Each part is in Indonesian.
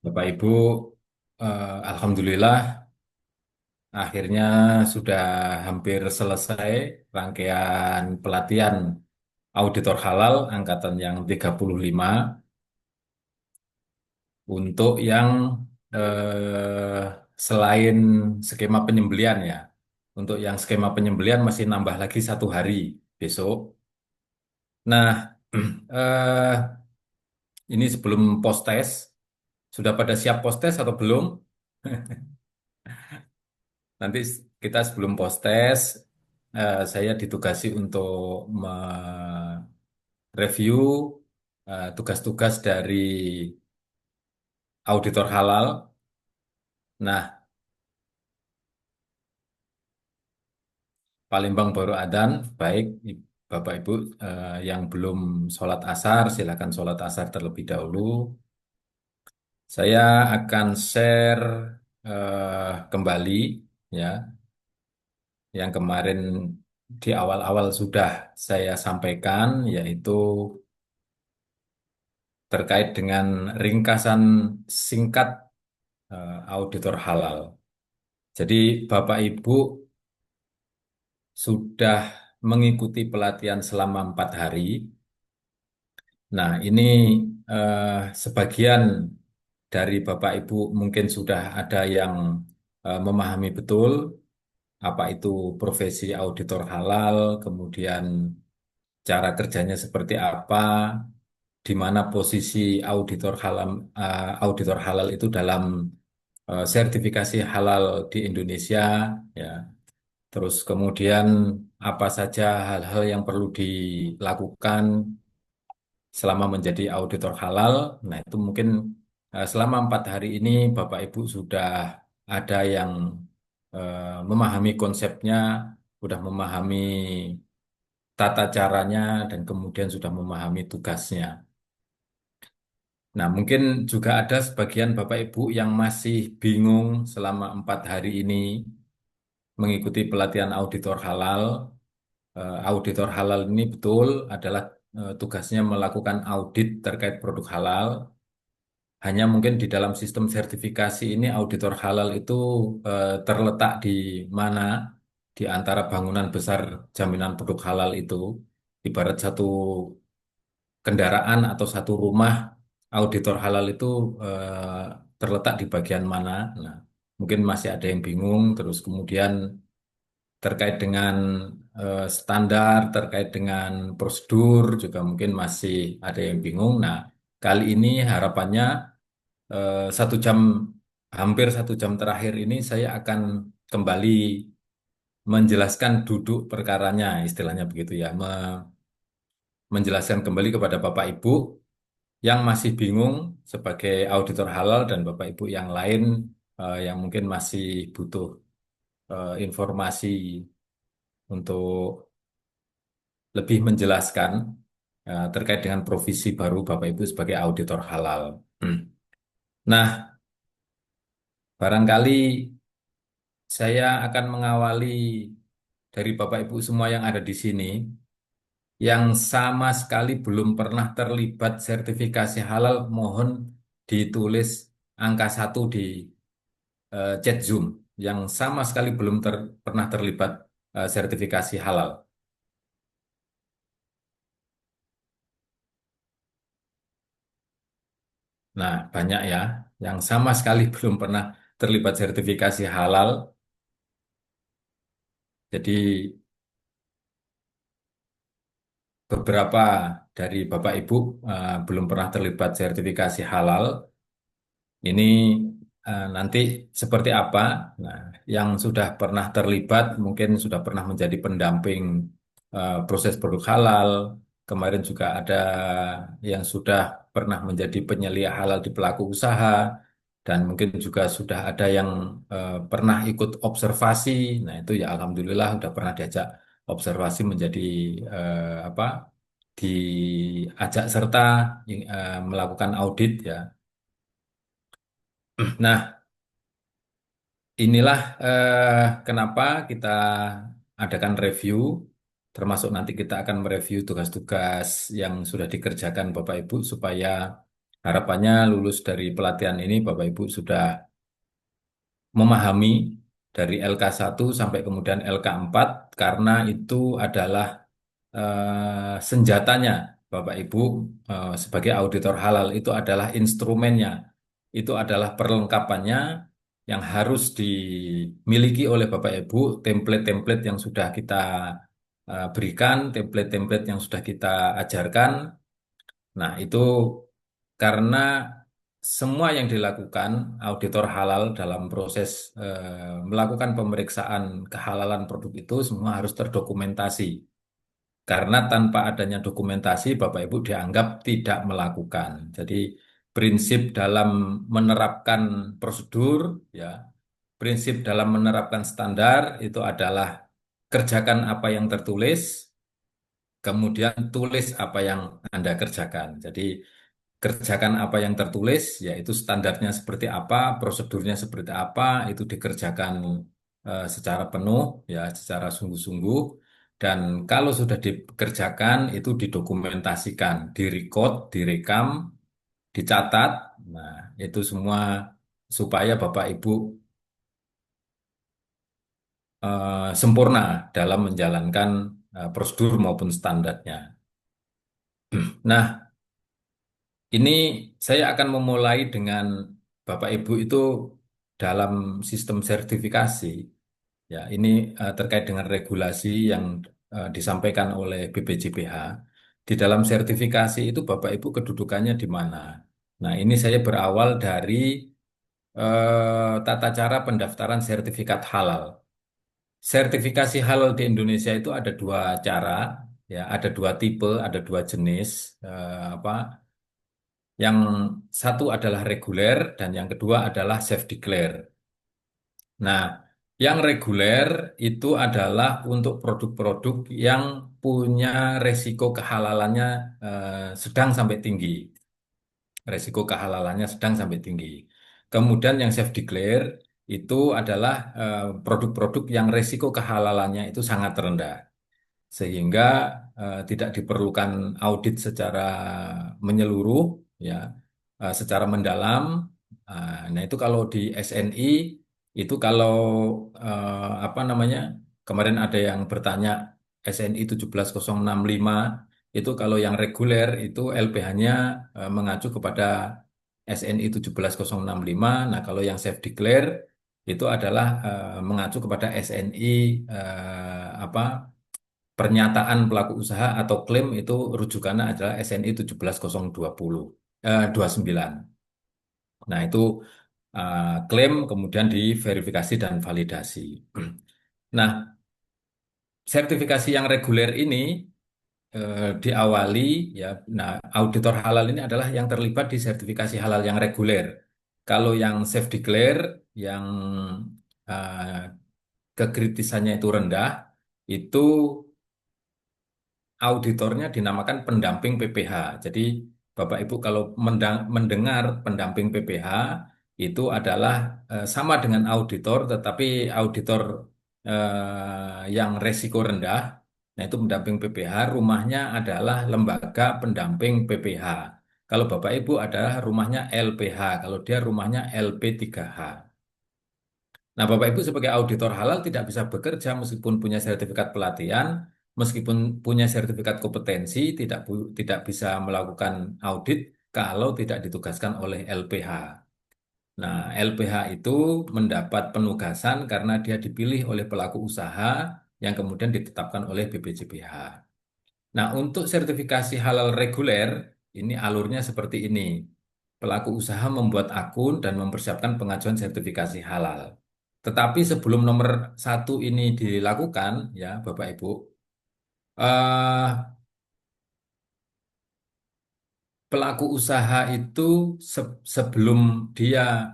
Bapak Ibu, Alhamdulillah akhirnya sudah hampir selesai rangkaian pelatihan auditor halal angkatan yang 35 untuk yang eh, selain skema penyembelian ya. Untuk yang skema penyembelian masih nambah lagi 1 hari besok. Nah, ini sebelum post test, sudah pada siap post test atau belum? Nanti kita sebelum post test, saya ditugasi untuk mereview tugas-tugas dari auditor halal. Nah, Palembang baru adzan, baik Bapak Ibu yang belum sholat asar, silakan sholat asar terlebih dahulu. Saya akan share kembali ya, yang kemarin di awal-awal sudah saya sampaikan, yaitu terkait dengan ringkasan singkat auditor halal. Jadi Bapak Ibu sudah mengikuti pelatihan selama 4 hari. Nah, ini eh, sebagian dari Bapak Ibu mungkin sudah ada yang memahami betul apa itu profesi auditor halal, kemudian cara kerjanya seperti apa, di mana posisi auditor halal itu dalam sertifikasi halal di Indonesia, ya. Terus kemudian apa saja hal-hal yang perlu dilakukan selama menjadi auditor halal. Nah, itu mungkin selama 4 hari ini Bapak Ibu sudah ada yang memahami konsepnya, sudah memahami tata caranya, dan kemudian sudah memahami tugasnya. Nah, mungkin juga ada sebagian Bapak Ibu yang masih bingung selama 4 hari ini mengikuti pelatihan auditor halal. Auditor halal ini betul adalah tugasnya melakukan audit terkait produk halal. Hanya mungkin di dalam sistem sertifikasi ini auditor halal itu terletak di mana di antara bangunan besar jaminan produk halal itu. Ibarat satu kendaraan atau satu rumah, auditor halal itu terletak di bagian mana. Nah, mungkin masih ada yang bingung. Terus kemudian terkait dengan standar, terkait dengan prosedur juga mungkin masih ada yang bingung. Nah, kali ini harapannya 1 jam, hampir 1 jam terakhir ini saya akan kembali menjelaskan duduk perkaranya, istilahnya begitu ya, menjelaskan kembali kepada Bapak Ibu yang masih bingung sebagai auditor halal dan Bapak Ibu yang lain yang mungkin masih butuh informasi untuk lebih menjelaskan terkait dengan profesi baru Bapak Ibu sebagai auditor halal. Nah, barangkali saya akan mengawali dari Bapak Ibu semua yang ada di sini yang sama sekali belum pernah terlibat sertifikasi halal, mohon ditulis angka 1 di chat Zoom yang sama sekali belum pernah terlibat sertifikasi halal. Nah, banyak ya yang sama sekali belum pernah terlibat sertifikasi halal. Jadi beberapa dari Bapak Ibu belum pernah terlibat sertifikasi halal. Ini nanti seperti apa? Nah, yang sudah pernah terlibat mungkin sudah pernah menjadi pendamping proses produk halal. Kemarin juga ada yang sudah pernah menjadi penyelia halal di pelaku usaha, dan mungkin juga sudah ada yang pernah ikut observasi. Nah, itu ya alhamdulillah sudah pernah diajak observasi menjadi apa? Diajak serta melakukan audit ya. Nah, inilah kenapa kita adakan review, termasuk nanti kita akan mereview tugas-tugas yang sudah dikerjakan Bapak Ibu supaya Harapannya lulus dari pelatihan ini Bapak Ibu sudah memahami dari LK1 sampai kemudian LK4 karena itu adalah senjatanya Bapak Ibu sebagai auditor halal itu adalah instrumennya, itu adalah perlengkapannya yang harus dimiliki oleh Bapak Ibu, template-template yang sudah kita berikan, template-template yang sudah kita ajarkan. Nah, itu karena semua yang dilakukan auditor halal dalam proses melakukan pemeriksaan kehalalan produk itu semua harus terdokumentasi. Karena tanpa adanya dokumentasi, Bapak Ibu dianggap tidak melakukan. Jadi prinsip dalam menerapkan prosedur, ya, prinsip dalam menerapkan standar itu adalah kerjakan apa yang tertulis, kemudian tulis apa yang Anda kerjakan. Jadi kerjakan apa yang tertulis, yaitu standarnya seperti apa, prosedurnya seperti apa, itu dikerjakan secara penuh, ya, secara sungguh-sungguh. Dan kalau sudah dikerjakan, itu didokumentasikan, direcord, direkam, dicatat. Nah, itu semua supaya Bapak Ibu sempurna dalam menjalankan prosedur maupun standarnya. Nah, ini saya akan memulai dengan Bapak Ibu itu dalam sistem sertifikasi. Ya, ini terkait dengan regulasi yang disampaikan oleh BPJPH. Di dalam sertifikasi itu Bapak Ibu kedudukannya di mana? Nah, ini saya berawal dari tata cara pendaftaran sertifikat halal. Sertifikasi halal di Indonesia itu ada dua cara, ya, ada dua tipe, ada dua jenis. Apa? Yang satu adalah reguler dan yang kedua adalah self declare. Nah, yang reguler itu adalah untuk produk-produk yang punya resiko kehalalannya sedang sampai tinggi. Resiko kehalalannya sedang sampai tinggi. Kemudian yang self declare itu adalah produk-produk yang resiko kehalalannya itu sangat rendah sehingga tidak diperlukan audit secara menyeluruh, ya, secara mendalam. Nah, itu kalau di SNI itu kalau apa namanya, kemarin ada yang bertanya SNI 17065 itu kalau yang reguler itu LPH-nya mengacu kepada SNI 17065. Nah, kalau yang self declare itu adalah mengacu kepada SNI apa, pernyataan pelaku usaha atau klaim itu rujukannya adalah SNI 17020 29. Nah, itu klaim kemudian diverifikasi dan validasi. Nah, sertifikasi yang reguler ini diawali, ya. Nah, auditor halal ini adalah yang terlibat di sertifikasi halal yang reguler. Kalau yang self declare yang eh, kekritisannya itu rendah, itu auditornya dinamakan pendamping PPH. Jadi Bapak Ibu kalau mendengar pendamping PPH itu adalah sama dengan auditor, tetapi auditor yang resiko rendah. Nah, itu pendamping PPH, rumahnya adalah lembaga pendamping PPH. Kalau Bapak Ibu adalah rumahnya LPH, kalau dia rumahnya LP3H. Nah, Bapak Ibu sebagai auditor halal tidak bisa bekerja meskipun punya sertifikat pelatihan, meskipun punya sertifikat kompetensi, tidak bisa melakukan audit kalau tidak ditugaskan oleh LPH. Nah, LPH itu mendapat penugasan karena dia dipilih oleh pelaku usaha yang kemudian ditetapkan oleh BPJPH. Nah, untuk sertifikasi halal reguler, ini alurnya seperti ini. Pelaku usaha membuat akun dan mempersiapkan pengajuan sertifikasi halal. Tetapi sebelum nomor satu ini dilakukan, ya Bapak Ibu, eh, pelaku usaha itu sebelum dia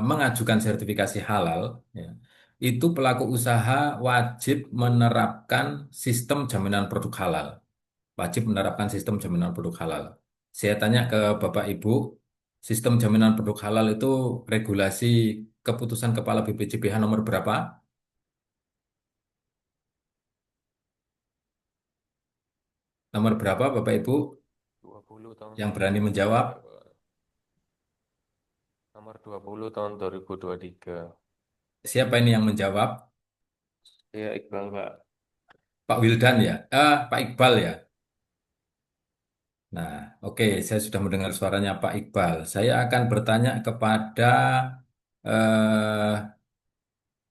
mengajukan sertifikasi halal, ya, itu pelaku usaha wajib menerapkan sistem jaminan produk halal. Wajib menerapkan sistem jaminan produk halal. Saya tanya ke Bapak Ibu, sistem jaminan produk halal itu regulasi keputusan Kepala BPJPH nomor berapa? Nomor berapa Bapak Ibu 20 tahun yang berani 2021 menjawab? ya Pak. Nomor 20 tahun 2023. Siapa ini yang menjawab? Iya, Iqbal, Pak. Pak Wildan ya? Pak Iqbal ya? Nah, oke, saya sudah mendengar suaranya Pak Iqbal. Saya akan bertanya kepada eh,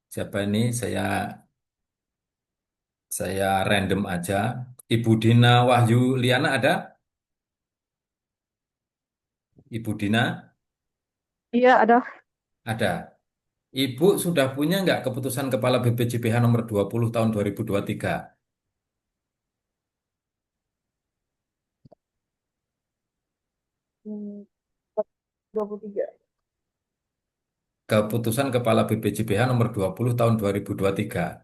siapa ini? Saya random aja. Ibu Dina Wahyu Liana ada? Ibu Dina Iya, ada. ada. Ibu sudah punya nggak keputusan Kepala BPJPH nomor 20 tahun 2023? Hmm, 23. Keputusan Kepala BPJPH nomor 20 tahun 2023.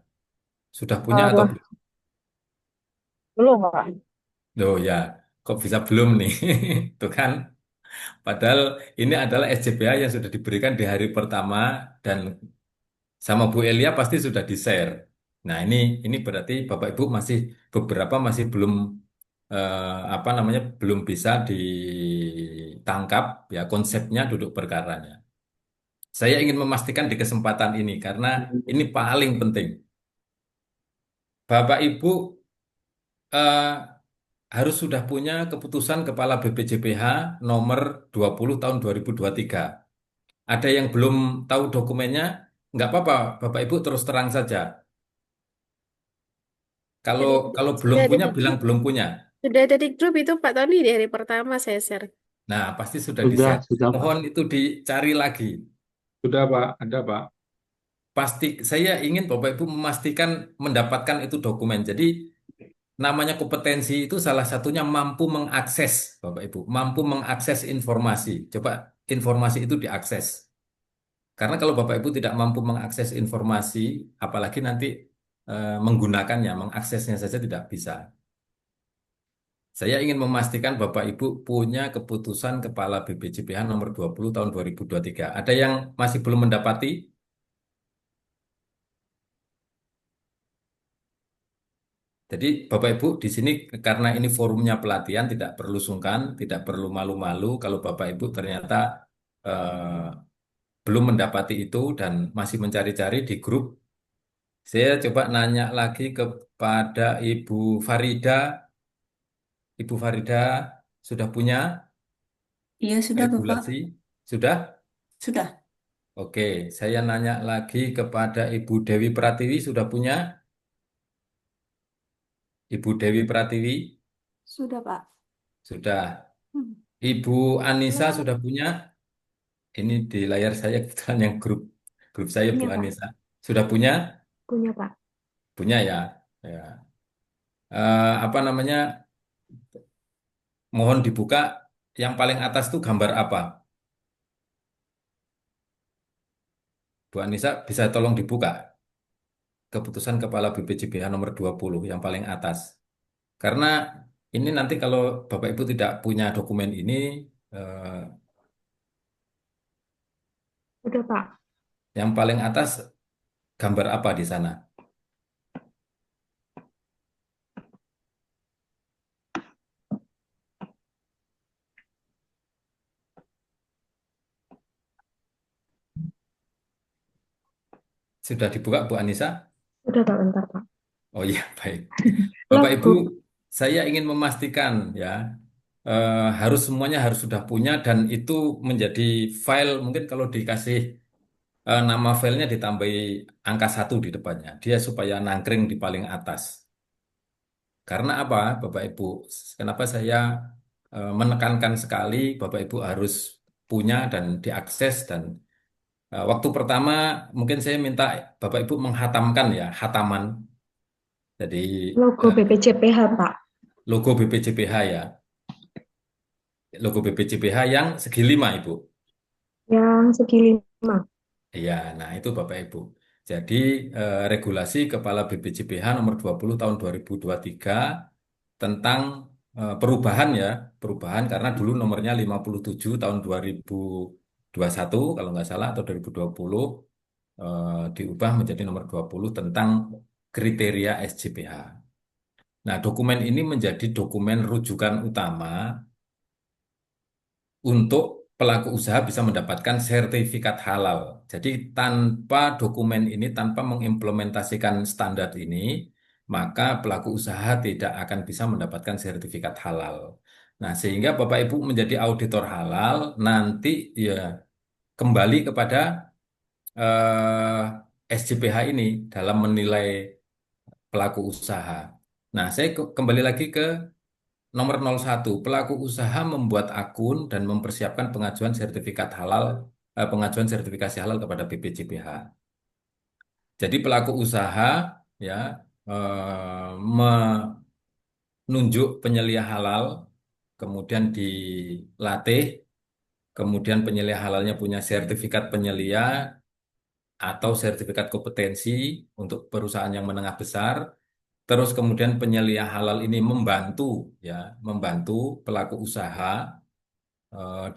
Sudah punya atau Ada. belum? Belum, Pak. Loh ya, kok bisa belum nih? Tuh kan. Padahal ini adalah SJPH yang sudah diberikan di hari pertama dan sama Bu Elia pasti sudah di-share. Nah, ini berarti Bapak Ibu masih beberapa masih belum apa namanya belum bisa ditangkap ya konsepnya duduk perkaranya. Saya ingin memastikan di kesempatan ini karena ini paling penting. Bapak Ibu eh, harus sudah punya keputusan Kepala BPJPH nomor 20 tahun 2023. Ada yang belum tahu dokumennya, nggak apa-apa, Bapak Ibu terus terang saja. Kalau Jadi kalau belum sudah ada punya, di bilang grup, belum punya. sudah ada di grup itu Pak Tony di hari pertama saya share. Nah, pasti sudah Sudah, di-share. sudah Pak. Mohon itu dicari lagi. Sudah Pak, ada Pak. Pasti saya ingin Bapak Ibu memastikan mendapatkan itu dokumen. Jadi namanya kompetensi itu salah satunya mampu mengakses, Bapak Ibu, mampu mengakses informasi. Coba informasi itu diakses. Karena kalau Bapak Ibu tidak mampu mengakses informasi, apalagi nanti menggunakannya, mengaksesnya saja tidak bisa. Saya ingin memastikan Bapak Ibu punya keputusan Kepala BPJPH nomor 20 tahun 2023. Ada yang masih belum mendapati? Jadi Bapak Ibu di sini karena ini forumnya pelatihan tidak perlu sungkan, tidak perlu malu-malu kalau Bapak Ibu ternyata eh, belum mendapati itu dan masih mencari-cari di grup. Saya coba nanya lagi kepada Ibu Farida. Ibu Farida sudah punya Iya, sudah, Bapak. regulasi? Sudah? Sudah. Oke, saya nanya lagi kepada Ibu Dewi Pratiwi, sudah punya? Ibu Dewi Pratiwi, Sudah, Pak. sudah. Hmm. Ibu Anissa Ya, sudah punya? Ini di layar saya kebetulan yang grup saya Bu punya, Pak. Anissa. Sudah punya? Punya, Pak. Punya ya. Ya. Apa namanya? Mohon dibuka. Yang paling atas tuh gambar apa? Bu Anissa bisa tolong dibuka keputusan Kepala BPJPH nomor 20 yang paling atas. Karena ini nanti kalau Bapak Ibu tidak punya dokumen ini, eh, Udah, Pak. yang paling atas gambar apa di sana? Sudah dibuka Bu Anissa? Udah, Pak. Bentar, Pak. Oh iya, baik. Bapak Ibu, Logo. saya ingin memastikan ya, harus semuanya harus sudah punya dan itu menjadi file, mungkin kalau dikasih nama filenya ditambahi angka satu di depannya, dia supaya nangkring di paling atas. Karena apa, Bapak Ibu? Kenapa saya menekankan sekali Bapak Ibu harus punya dan diakses dan waktu pertama mungkin saya minta Bapak Ibu menghatamkan ya, hataman. Jadi Logo BPJPH, Pak. logo BPJPH ya, logo BPJPH yang segi lima, Ibu. Yang segi 5. Iya, nah itu Bapak Ibu. Jadi regulasi Kepala BPJPH nomor 20 tahun 2023 tentang perubahan ya, perubahan karena dulu nomornya 57 tahun 2021 kalau nggak salah atau 2020 diubah menjadi nomor 20 tentang kriteria SJPH. Nah, dokumen ini menjadi dokumen rujukan utama untuk pelaku usaha bisa mendapatkan sertifikat halal. Jadi tanpa dokumen ini, tanpa mengimplementasikan standar ini, maka pelaku usaha tidak akan bisa mendapatkan sertifikat halal. Nah, sehingga Bapak Ibu menjadi auditor halal nanti ya kembali kepada SJPH ini dalam menilai pelaku usaha. Nah, saya kembali lagi ke nomor 01. Pelaku usaha membuat akun dan mempersiapkan pengajuan sertifikat halal, pengajuan sertifikasi halal kepada BPJPH. Jadi pelaku usaha ya menunjuk penyelia halal, kemudian dilatih, kemudian penyelia halalnya punya sertifikat penyelia atau sertifikat kompetensi untuk perusahaan yang menengah besar. Terus kemudian penyelia halal ini membantu ya, membantu pelaku usaha.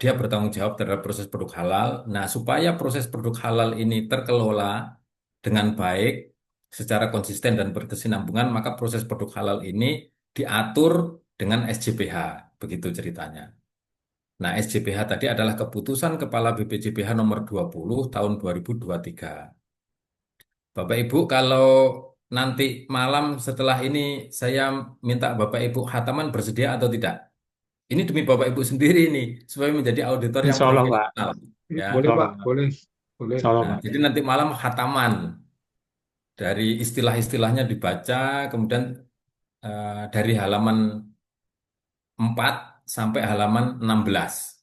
Dia bertanggung jawab terhadap proses produk halal. Nah, supaya proses produk halal ini terkelola dengan baik, secara konsisten dan berkesinambungan, maka proses produk halal ini diatur dengan SJPH. Begitu ceritanya. Nah, SJPH tadi adalah keputusan Kepala BPJPH nomor 20 tahun 2023. Bapak Ibu, kalau nanti malam setelah ini saya minta Bapak Ibu hataman bersedia atau tidak? Ini demi Bapak Ibu sendiri nih, supaya menjadi auditor yang Insya Allah, Pak. profesional. Ya. Boleh Insya Pak, Allah. boleh. Boleh. Insya Allah, Nah, Pak. jadi nanti malam hataman dari istilah-istilahnya dibaca, kemudian dari halaman 4 sampai halaman 16.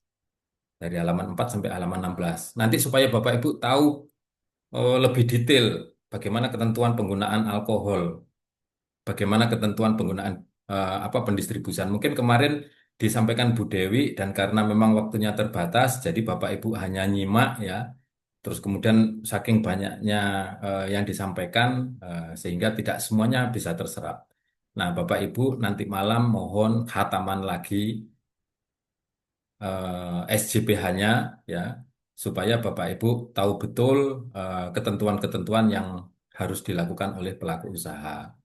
Dari halaman 4 sampai halaman 16. Nanti supaya Bapak Ibu tahu lebih detail bagaimana ketentuan penggunaan alkohol, bagaimana ketentuan penggunaan apa pendistribusian. Mungkin kemarin disampaikan Bu Dewi dan karena memang waktunya terbatas, jadi Bapak Ibu hanya nyimak ya. Terus kemudian saking banyaknya yang disampaikan sehingga tidak semuanya bisa terserap. Nah, Bapak Ibu nanti malam mohon khataman lagi SJPH-nya ya supaya Bapak Ibu tahu betul ketentuan-ketentuan yang harus dilakukan oleh pelaku usaha.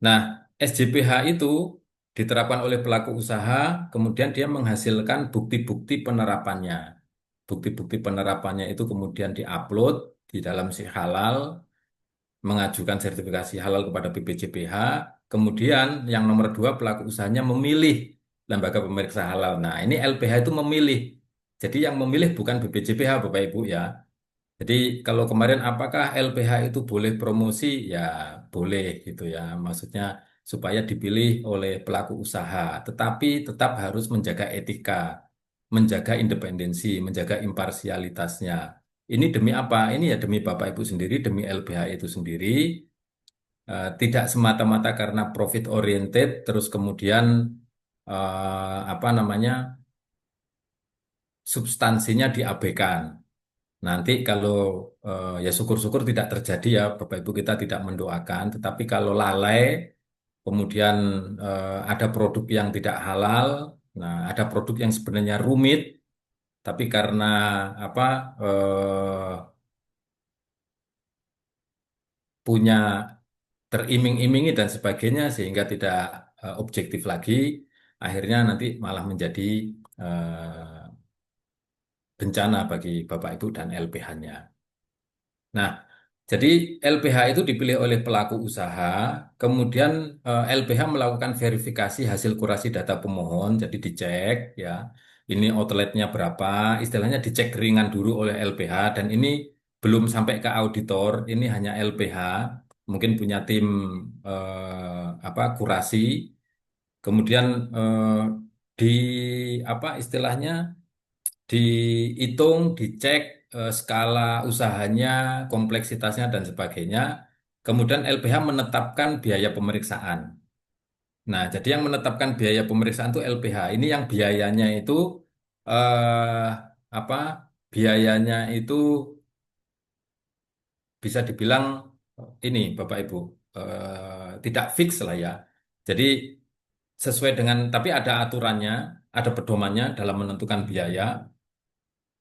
Nah, SJPH itu diterapkan oleh pelaku usaha, kemudian dia menghasilkan bukti-bukti penerapannya. Bukti-bukti penerapannya itu kemudian diupload di dalam si halal, mengajukan sertifikasi halal kepada BPJPH, kemudian yang nomor 2 pelaku usahanya memilih lembaga pemeriksa halal. Nah, ini LPH itu memilih. Jadi yang memilih bukan BPJPH, Bapak Ibu ya. Jadi kalau kemarin apakah LPH itu boleh promosi? Ya boleh gitu ya. Maksudnya supaya dipilih oleh pelaku usaha. Tetapi tetap harus menjaga etika, menjaga independensi, menjaga imparsialitasnya. Ini demi apa? Ini ya demi Bapak Ibu sendiri, demi LPH itu sendiri. Tidak semata-mata karena profit oriented, terus kemudian apa namanya substansinya diabaikan. Nanti kalau ya syukur-syukur tidak terjadi ya Bapak Ibu kita tidak mendoakan, tetapi kalau lalai kemudian ada produk yang tidak halal, nah ada produk yang sebenarnya rumit, tapi karena apa punya teriming-imingi dan sebagainya sehingga tidak objektif lagi, akhirnya nanti malah menjadi bencana bagi Bapak Ibu dan LPH-nya. Nah, jadi LPH itu dipilih oleh pelaku usaha, kemudian LPH melakukan verifikasi hasil kurasi data pemohon, jadi dicek ya, ini outletnya berapa, istilahnya dicek ringan dulu oleh LPH dan ini belum sampai ke auditor, ini hanya LPH, mungkin punya tim apa kurasi, kemudian di apa istilahnya dihitung, dicek skala usahanya, kompleksitasnya dan sebagainya. Kemudian LPH menetapkan biaya pemeriksaan. Nah, jadi yang menetapkan biaya pemeriksaan itu LPH. Ini yang biayanya itu eh, apa? Biayanya itu bisa dibilang ini Bapak Ibu tidak fix lah ya. Jadi sesuai dengan tapi ada aturannya, ada pedomannya dalam menentukan biaya.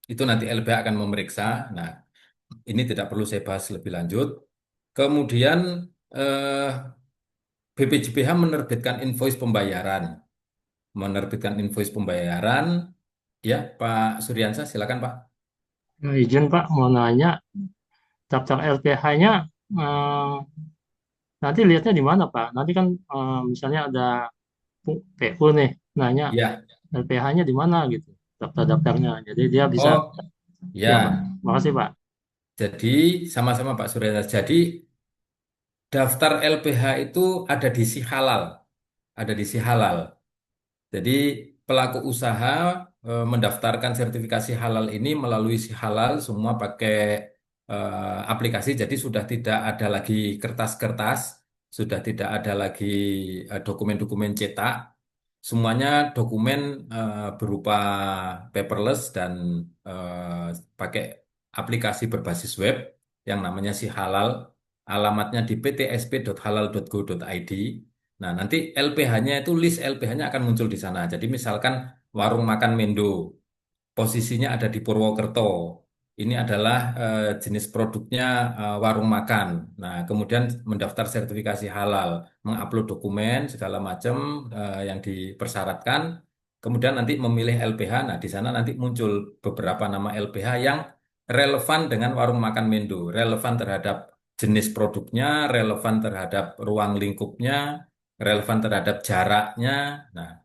Itu nanti LBH akan memeriksa. Nah, ini tidak perlu saya bahas lebih lanjut. Kemudian BPJPH menerbitkan invoice pembayaran. Menerbitkan invoice pembayaran. Ya, Pak Suryansa, silakan Pak. Izin Pak, mau nanya, daftar LPH-nya nanti lihatnya di mana Pak? Nanti kan misalnya ada PU nih, nanya Ya, LPH-nya di mana gitu, daftar-daftarnya. Jadi dia bisa, oh ya Pak. ya. Makasih Pak. Jadi sama-sama Pak Suryansa. Jadi daftar LPH itu ada di si halal, ada di si halal. Jadi pelaku usaha mendaftarkan sertifikasi halal ini melalui si halal semua pakai aplikasi. Jadi sudah tidak ada lagi kertas-kertas, sudah tidak ada lagi dokumen-dokumen cetak. Semuanya dokumen berupa paperless dan pakai aplikasi berbasis web yang namanya si halal. Alamatnya di ptsp.halal.go.id. Nah, nanti LPH-nya itu list LPH-nya akan muncul di sana. Jadi misalkan warung makan Mendo, posisinya ada di Purwokerto. Ini adalah jenis produknya warung makan. Nah, kemudian mendaftar sertifikasi halal, mengupload dokumen segala macam yang dipersyaratkan. Kemudian nanti memilih LPH. Nah, di sana nanti muncul beberapa nama LPH yang relevan dengan warung makan Mendo, relevan terhadap jenis produknya, relevan terhadap ruang lingkupnya, relevan terhadap jaraknya. Nah,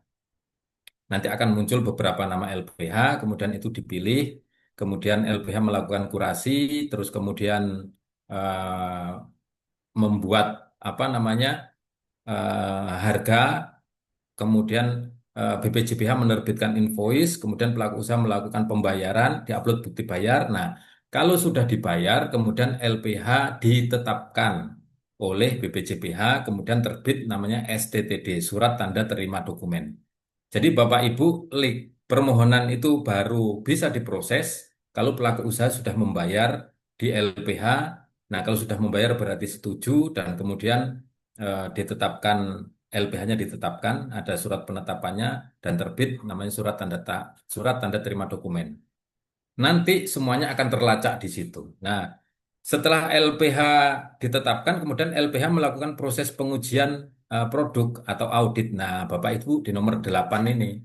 nanti akan muncul beberapa nama LPH, kemudian itu dipilih, kemudian LPH melakukan kurasi, terus kemudian membuat apa namanya harga, kemudian BPJPH menerbitkan invoice, kemudian pelaku usaha melakukan pembayaran, diupload bukti bayar. Nah, kalau sudah dibayar, kemudian LPH ditetapkan oleh BPJPH, kemudian terbit namanya STTD, Surat Tanda Terima Dokumen. Jadi Bapak Ibu, permohonan itu baru bisa diproses kalau pelaku usaha sudah membayar di LPH. Nah, kalau sudah membayar berarti setuju dan kemudian ditetapkan LPH-nya ditetapkan, ada surat penetapannya dan terbit namanya surat tanda terima dokumen. Nanti semuanya akan terlacak di situ. Nah, setelah LPH ditetapkan, kemudian LPH melakukan proses pengujian produk atau audit. Nah, Bapak Ibu di nomor 8 ini,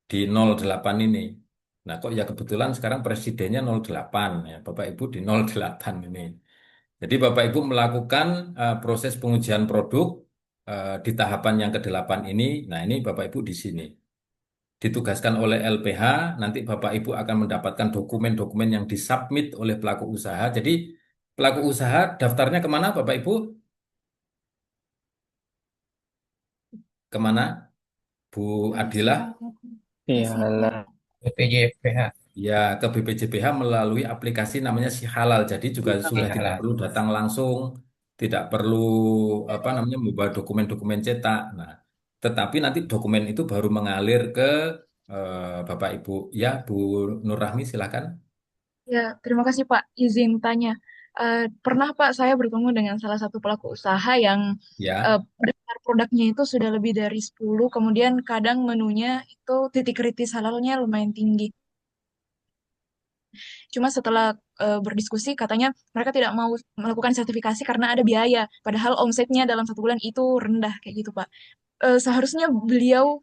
di 08 ini. Nah, kok ya kebetulan sekarang presidennya 08 ya, Bapak Ibu di 08 ini. Jadi Bapak Ibu melakukan proses pengujian produk di tahapan yang ke-8 ini. Nah, ini Bapak Ibu di sini. Ditugaskan oleh LPH, nanti Bapak Ibu akan mendapatkan dokumen-dokumen yang disubmit oleh pelaku usaha. Jadi pelaku usaha daftarnya kemana Bapak Ibu? Kemana? Bu Adila? Iya lah. BPJPH. Ya, ke BPJPH melalui aplikasi namanya Si Halal. Jadi juga sudah tidak Halal. perlu datang langsung, tidak perlu apa namanya membawa dokumen-dokumen cetak. Nah, tetapi nanti dokumen itu baru mengalir ke Bapak Ibu. Ya, Bu Nur Rahmi silakan. Ya, terima kasih Pak. Izin tanya, pernah Pak saya bertemu dengan salah satu pelaku usaha yang Ya. daftar produknya itu sudah lebih dari 10, kemudian kadang menunya itu titik kritis halalnya lumayan tinggi. Cuma setelah berdiskusi katanya mereka tidak mau melakukan sertifikasi karena ada biaya, padahal omsetnya dalam 1 bulan itu rendah kayak gitu Pak. Seharusnya beliau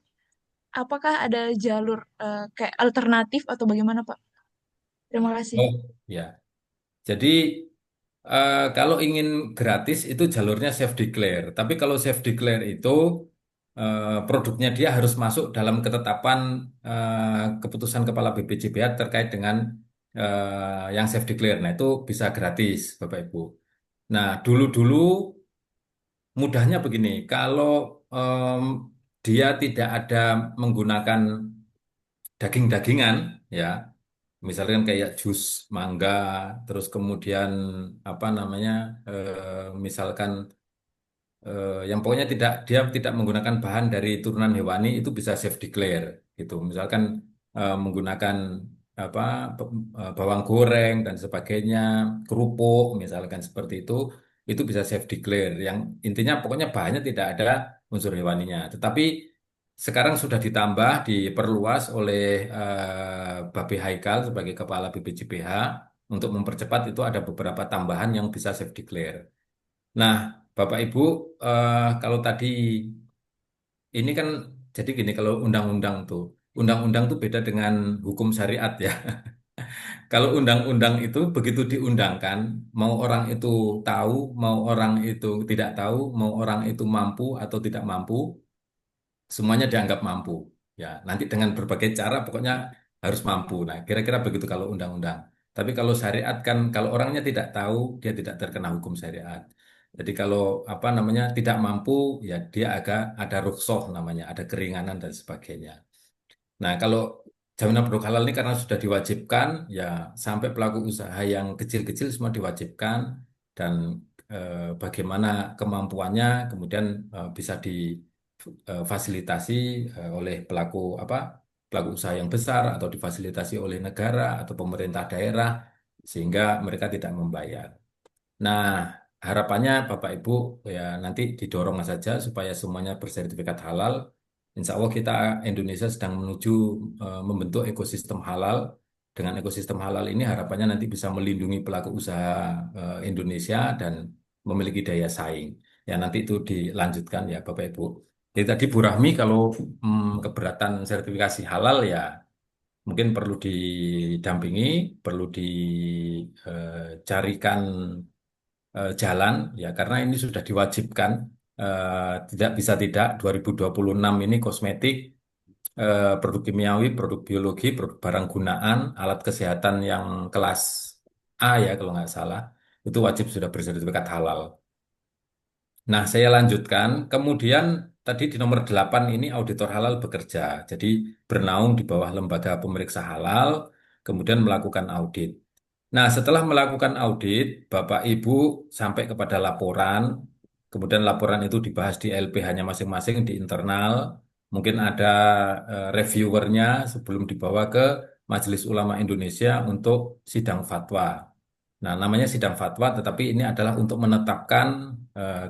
apakah ada jalur kayak alternatif atau bagaimana Pak? Terima kasih. Oh, ya. Jadi kalau ingin gratis itu jalurnya self declare. Tapi kalau self declare itu produknya dia harus masuk dalam ketetapan keputusan Kepala BPJPH terkait dengan yang self declare. Nah, itu bisa gratis, Bapak Ibu. Nah, dulu-dulu mudahnya begini, kalau em, dia tidak ada menggunakan daging-dagingan, ya, misalkan kayak jus mangga, terus kemudian apa namanya, misalkan yang pokoknya dia tidak menggunakan bahan dari turunan hewani itu bisa self declare gitu. Misalkan menggunakan apa bawang goreng dan sebagainya, kerupuk misalkan seperti itu bisa self declare. Yang intinya pokoknya bahannya tidak ada unsur hewaninya. Tetapi sekarang sudah ditambah, diperluas oleh Babe Haikal sebagai Kepala BPJPH untuk mempercepat itu ada beberapa tambahan yang bisa self declare. Nah, Bapak Ibu, kalau tadi ini kan jadi gini kalau undang-undang tuh. undang-undang itu beda dengan hukum syariat ya. Kalau undang-undang itu begitu diundangkan, mau orang itu tahu, mau orang itu tidak tahu, mau orang itu mampu atau tidak mampu, semuanya dianggap mampu. Ya, nanti dengan berbagai cara pokoknya harus mampu. Nah, kira-kira begitu kalau undang-undang. Tapi kalau syariat kan kalau orangnya tidak tahu, dia tidak terkena hukum syariat. Jadi kalau apa namanya tidak mampu, ya dia agak ada rukhsah namanya, ada keringanan dan sebagainya. Nah, kalau jaminan produk halal ini karena sudah diwajibkan, ya sampai pelaku usaha yang kecil-kecil semua diwajibkan dan bagaimana kemampuannya kemudian bisa difasilitasi oleh pelaku apa pelaku usaha yang besar atau difasilitasi oleh negara atau pemerintah daerah sehingga mereka tidak membayar. Nah, harapannya Bapak Ibu ya nanti didorong saja supaya semuanya bersertifikat halal. Insya Allah kita Indonesia sedang menuju membentuk ekosistem halal. Dengan ekosistem halal ini harapannya nanti bisa melindungi pelaku usaha Indonesia dan memiliki daya saing. Ya nanti itu dilanjutkan ya Bapak Ibu. Jadi tadi Bu Rahmi kalau keberatan sertifikasi halal ya mungkin perlu didampingi, perlu dicarikan jalan ya karena ini sudah diwajibkan tidak bisa tidak 2026 ini kosmetik produk kimiawi, produk biologi, produk barang gunaan, alat kesehatan yang kelas A ya kalau nggak salah itu wajib sudah bersertifikat halal. Nah, saya lanjutkan. Kemudian tadi di nomor 8 ini auditor halal bekerja. Jadi bernaung di bawah lembaga pemeriksa halal, kemudian melakukan audit. Nah, setelah melakukan audit, Bapak Ibu sampai kepada laporan, kemudian laporan itu dibahas di LPH-nya masing-masing di internal. Mungkin ada reviewernya sebelum dibawa ke Majelis Ulama Indonesia untuk sidang fatwa. Nah, namanya sidang fatwa, tetapi ini adalah untuk menetapkan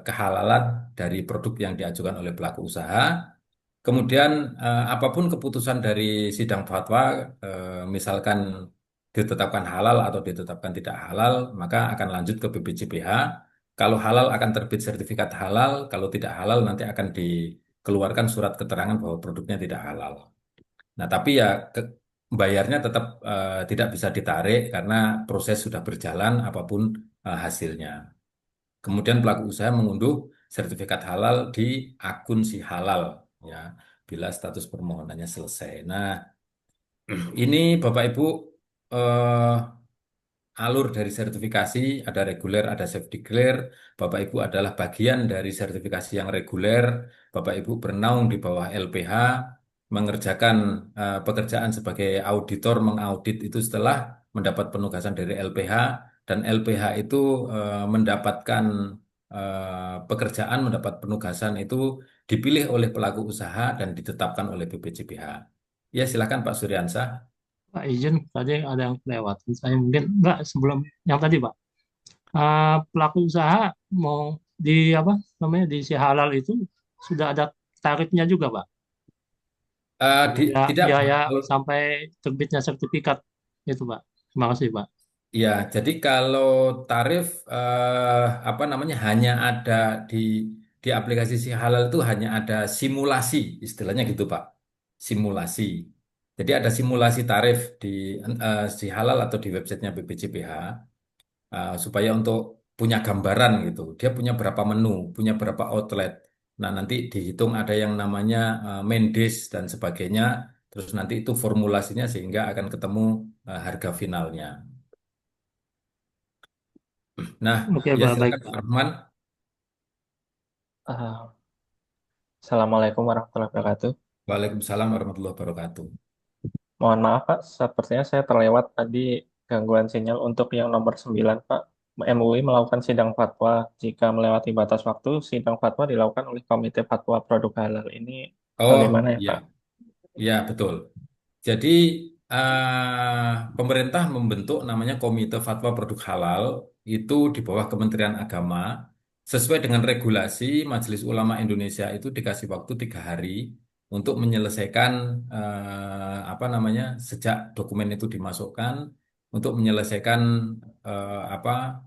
kehalalan dari produk yang diajukan oleh pelaku usaha. Kemudian apapun keputusan dari sidang fatwa, misalkan ditetapkan halal atau ditetapkan tidak halal, maka akan lanjut ke BPJPH. Kalau halal akan terbit sertifikat halal, kalau tidak halal nanti akan dikeluarkan surat keterangan bahwa produknya tidak halal. Nah, tapi ya bayarnya tetap tidak bisa ditarik karena proses sudah berjalan apapun hasilnya. Kemudian pelaku usaha mengunduh sertifikat halal di akun si halal ya bila status permohonannya selesai. Nah, ini Bapak Ibu eh, alur dari sertifikasi ada reguler, ada self declare. Bapak Ibu adalah bagian dari sertifikasi yang reguler. Bapak Ibu bernaung di bawah LPH, mengerjakan pekerjaan sebagai auditor, mengaudit itu setelah mendapat penugasan dari LPH dan LPH itu mendapatkan pekerjaan, mendapat penugasan itu dipilih oleh pelaku usaha dan ditetapkan oleh BPJPH. Ya, silakan Pak Suryansah. Pak izin tadi ada yang lewat. Saya mungkin enggak sebelum yang tadi Pak. Pelaku usaha mau di apa namanya di si halal itu sudah ada tarifnya juga Pak. Tidak, Pak. Biaya Kalau sampai terbitnya sertifikat itu Pak. Terima kasih Pak. ya, jadi kalau tarif apa namanya hanya ada di aplikasi si halal itu hanya ada simulasi, istilahnya gitu Pak. Simulasi. Jadi ada simulasi tarif di si halal atau di websitenya BPJPH supaya untuk punya gambaran gitu. Dia punya berapa menu, punya berapa outlet. Nah, nanti dihitung ada yang namanya main dish dan sebagainya. Terus nanti itu formulasinya sehingga akan ketemu harga finalnya. Nah, Oke ya Pak, baik. silakan Pak Rahman. Ah, Assalamualaikum warahmatullahi wabarakatuh. Waalaikumsalam warahmatullahi wabarakatuh. Mohon maaf Pak, sepertinya saya terlewat tadi gangguan sinyal untuk yang nomor 9 Pak. MUI melakukan sidang fatwa. Jika melewati batas waktu, sidang fatwa dilakukan oleh Komite Fatwa Produk Halal. Ini Oh, bagaimana ya iya, Pak? iya betul. Jadi pemerintah membentuk namanya Komite Fatwa Produk Halal itu di bawah Kementerian Agama sesuai dengan regulasi Majelis Ulama Indonesia itu dikasih waktu 3 hari untuk menyelesaikan apa namanya sejak dokumen itu dimasukkan untuk menyelesaikan apa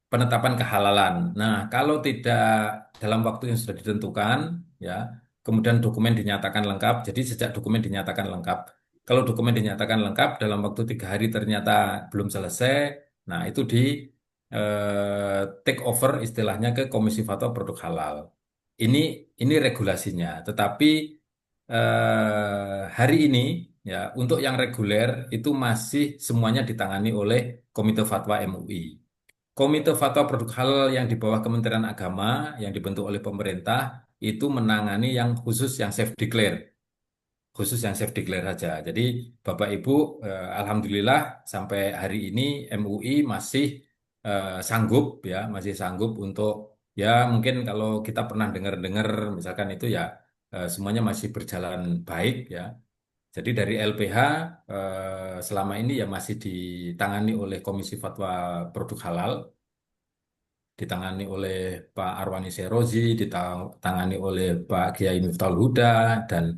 penetapan kehalalan. Nah, kalau tidak dalam waktu yang sudah ditentukan, ya kemudian dokumen dinyatakan lengkap. Jadi sejak dokumen dinyatakan lengkap, kalau dokumen dinyatakan lengkap dalam waktu 3 hari ternyata belum selesai, nah itu di take over istilahnya ke Komisi Fatwa Produk Halal. Ini ini regulasinya. Tetapi hari ini ya untuk yang reguler itu masih semuanya ditangani oleh Komite Fatwa MUI. Komite Fatwa Produk Halal yang di bawah Kementerian Agama yang dibentuk oleh pemerintah itu menangani yang khusus yang self declare, khusus yang self declare saja. Jadi Bapak Ibu, alhamdulillah sampai hari ini MUI masih sanggup ya, masih sanggup untuk ya mungkin kalau kita pernah dengar-dengar misalkan itu ya semuanya masih berjalan baik ya. Jadi dari LPH selama ini ya masih ditangani oleh Komisi Fatwa Produk Halal, ditangani oleh Pak Arwani Serozi, ditangani oleh Pak Kiai Miftahul Huda, dan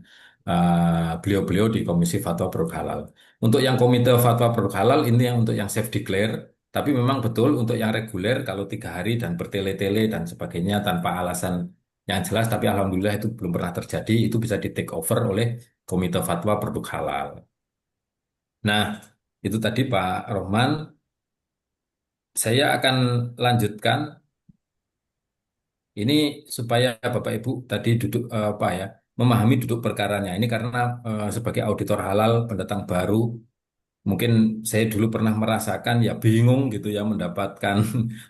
beliau-beliau di Komisi Fatwa Produk Halal. Untuk yang Komite Fatwa Produk Halal ini yang untuk yang self declare, tapi memang betul untuk yang reguler kalau 3 hari dan bertele-tele dan sebagainya tanpa alasan yang jelas, tapi alhamdulillah itu belum pernah terjadi, itu bisa di take over oleh Komite Fatwa Produk Halal. Nah, itu tadi Pak Rohman. Saya akan lanjutkan ini supaya Bapak Ibu tadi duduk apa ya, memahami duduk perkaranya. Ini karena sebagai auditor halal pendatang baru, mungkin saya dulu pernah merasakan ya bingung gitu ya mendapatkan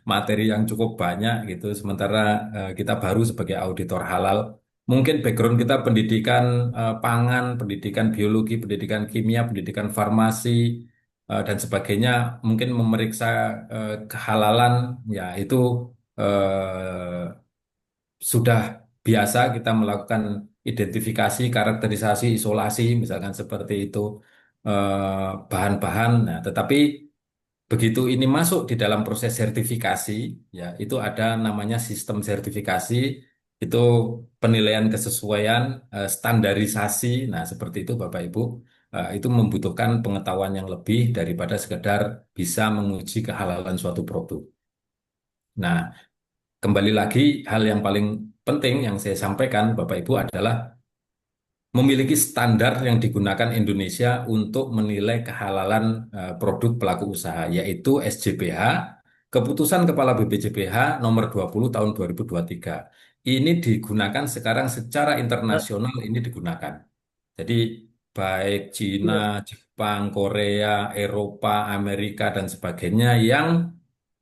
materi yang cukup banyak gitu. Sementara kita baru sebagai auditor halal, mungkin background kita pendidikan pangan, pendidikan biologi, pendidikan kimia, pendidikan farmasi dan sebagainya, mungkin memeriksa kehalalan ya itu sudah biasa kita melakukan identifikasi, karakterisasi, isolasi, misalkan seperti itu bahan-bahan. Nah, tetapi begitu ini masuk di dalam proses sertifikasi, ya itu ada namanya sistem sertifikasi, itu penilaian kesesuaian, standarisasi. Nah, seperti itu Bapak Ibu. Itu membutuhkan pengetahuan yang lebih daripada sekedar bisa menguji kehalalan suatu produk. Nah, kembali lagi, hal yang paling penting yang saya sampaikan, Bapak Ibu, adalah memiliki standar yang digunakan Indonesia untuk menilai kehalalan produk pelaku usaha, yaitu SJPH, Keputusan Kepala BPJPH nomor 20 tahun 2023. Ini digunakan sekarang secara internasional, ini digunakan. Jadi baik Cina, Jepang, Korea, Eropa, Amerika, dan sebagainya yang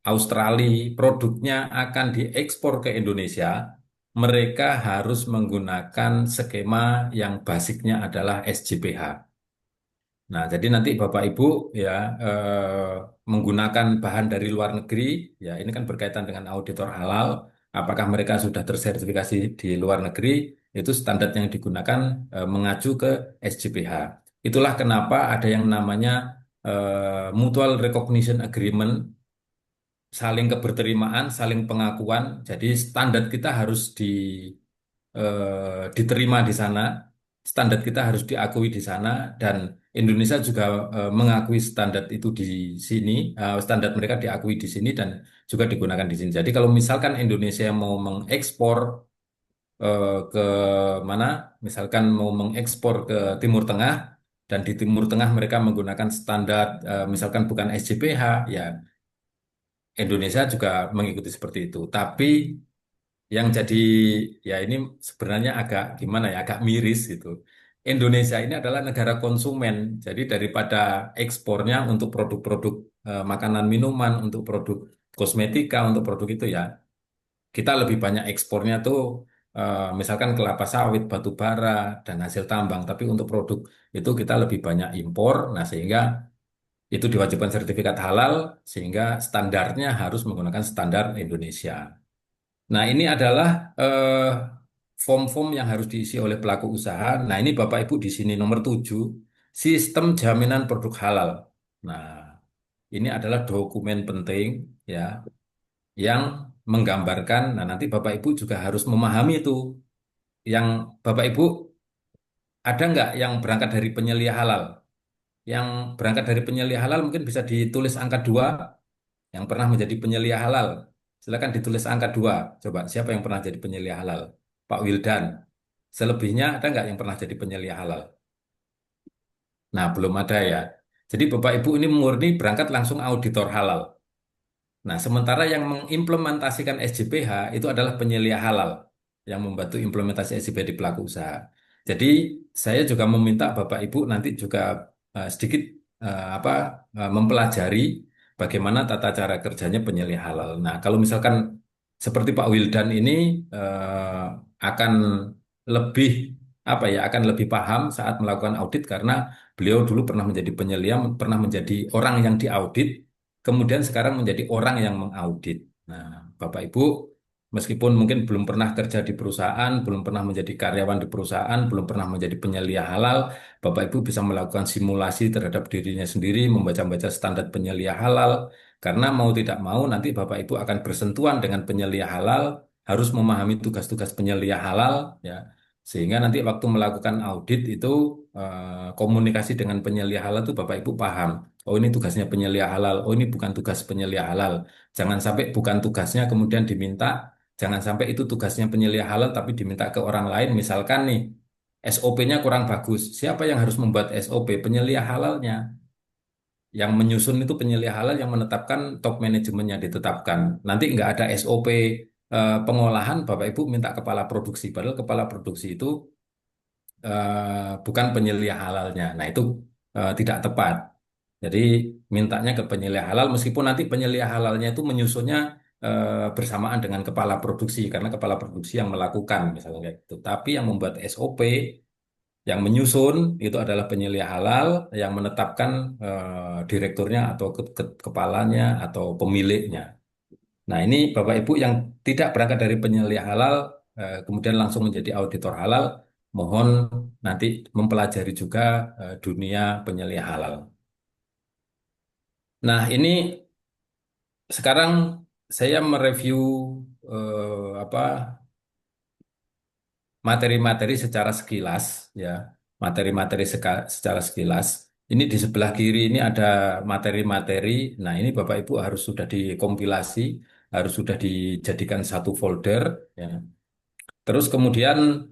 Australia produknya akan diekspor ke Indonesia, mereka harus menggunakan skema yang basicnya adalah SJPH. Nah, jadi nanti Bapak Ibu ya menggunakan bahan dari luar negeri, ya ini kan berkaitan dengan auditor halal, apakah mereka sudah tersertifikasi di luar negeri, itu standar yang digunakan mengacu ke SJPH. Itulah kenapa ada yang namanya Mutual Recognition Agreement, saling keberterimaan, saling pengakuan. Jadi standar kita harus diterima di sana, standar kita harus diakui di sana, dan Indonesia juga mengakui standar itu di sini, standar mereka diakui di sini dan juga digunakan di sini. Jadi kalau misalkan Indonesia mau mengekspor ke mana, misalkan mau mengekspor ke Timur Tengah, dan di Timur Tengah mereka menggunakan standar misalkan bukan SJPH, ya Indonesia juga mengikuti seperti itu. Tapi yang jadi ya ini sebenarnya agak gimana ya, agak miris gitu. Indonesia ini adalah negara konsumen. Jadi daripada ekspornya untuk produk-produk makanan minuman, untuk produk kosmetika, untuk produk itu ya, kita lebih banyak ekspornya tuh misalkan kelapa sawit, batu bara, dan hasil tambang. Tapi untuk produk itu kita lebih banyak impor. Nah, sehingga itu diwajibkan sertifikat halal sehingga standarnya harus menggunakan standar Indonesia. Nah, ini adalah form-form yang harus diisi oleh pelaku usaha. Nah, ini Bapak Ibu di sini nomor 7, sistem jaminan produk halal. Nah, ini adalah dokumen penting ya yang menggambarkan. Nah, nanti Bapak Ibu juga harus memahami itu. Yang Bapak Ibu ada nggak yang berangkat dari penyelia halal? Yang berangkat dari penyelia halal mungkin bisa ditulis angka 2 yang pernah menjadi penyelia halal. Silakan ditulis angka 2. Coba siapa yang pernah jadi penyelia halal? Pak Wildan. Selebihnya ada nggak yang pernah jadi penyelia halal? Nah, belum ada ya. Jadi Bapak Ibu ini murni berangkat langsung auditor halal. Nah, sementara yang mengimplementasikan SJPH itu adalah penyelia halal yang membantu implementasi SJPH di pelaku usaha. Jadi, saya juga meminta Bapak Ibu nanti juga sedikit apa mempelajari bagaimana tata cara kerjanya penyelia halal. Nah, kalau misalkan seperti Pak Wildan ini akan lebih apa ya, akan lebih paham saat melakukan audit karena beliau dulu pernah menjadi penyelia, pernah menjadi orang yang diaudit, kemudian sekarang menjadi orang yang mengaudit. Nah, Bapak Ibu, meskipun mungkin belum pernah kerja di perusahaan, belum pernah menjadi karyawan di perusahaan, belum pernah menjadi penyelia halal, Bapak Ibu bisa melakukan simulasi terhadap dirinya sendiri, membaca-baca standar penyelia halal, karena mau tidak mau nanti Bapak Ibu akan bersentuhan dengan penyelia halal, harus memahami tugas-tugas penyelia halal, ya. Sehingga nanti waktu melakukan audit itu komunikasi dengan penyelia halal itu Bapak Ibu paham. Oh ini tugasnya penyelia halal. Oh ini bukan tugas penyelia halal. Jangan sampai bukan tugasnya kemudian diminta. Jangan sampai itu tugasnya penyelia halal tapi diminta ke orang lain. Misalkan nih SOP-nya kurang bagus. Siapa yang harus membuat SOP? Penyelia halalnya. Yang menyusun itu penyelia halal yang menetapkan top manajemennya ditetapkan. Nanti nggak ada SOP pengolahan, Bapak Ibu minta kepala produksi. Padahal kepala produksi itu bukan penyelia halalnya. Nah, itu tidak tepat. Jadi mintanya ke penyelia halal meskipun nanti penyelia halalnya itu menyusunnya bersamaan dengan kepala produksi karena kepala produksi yang melakukan misalnya kayak gitu. Tapi yang membuat SOP, yang menyusun itu adalah penyelia halal yang menetapkan direkturnya atau kepalanya atau pemiliknya. Nah, ini Bapak Ibu yang tidak berangkat dari penyelia halal, kemudian langsung menjadi auditor halal, mohon nanti mempelajari juga dunia penyelia halal. Nah, ini sekarang saya mereview apa materi-materi secara sekilas, ya, materi-materi secara sekilas. Ini di sebelah kiri ini ada materi-materi. Nah, ini Bapak Ibu harus sudah dikompilasi, harus sudah dijadikan satu folder, ya. Terus kemudian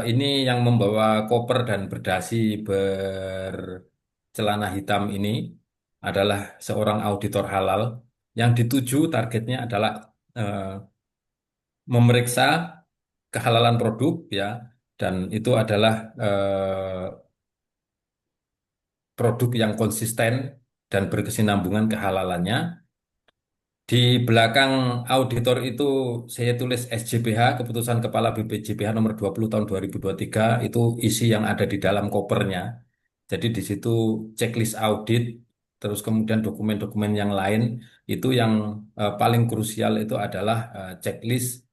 ini yang membawa koper dan berdasi bercelana hitam ini adalah seorang auditor halal yang dituju targetnya adalah eh, memeriksa kehalalan produk ya dan itu adalah produk yang konsisten dan berkesinambungan kehalalannya. Di belakang auditor itu saya tulis SJPH, Keputusan Kepala BPJPH nomor 20 tahun 2023, itu isi yang ada di dalam kopernya. Jadi di situ checklist audit, terus kemudian dokumen-dokumen yang lain, itu yang paling krusial itu adalah checklist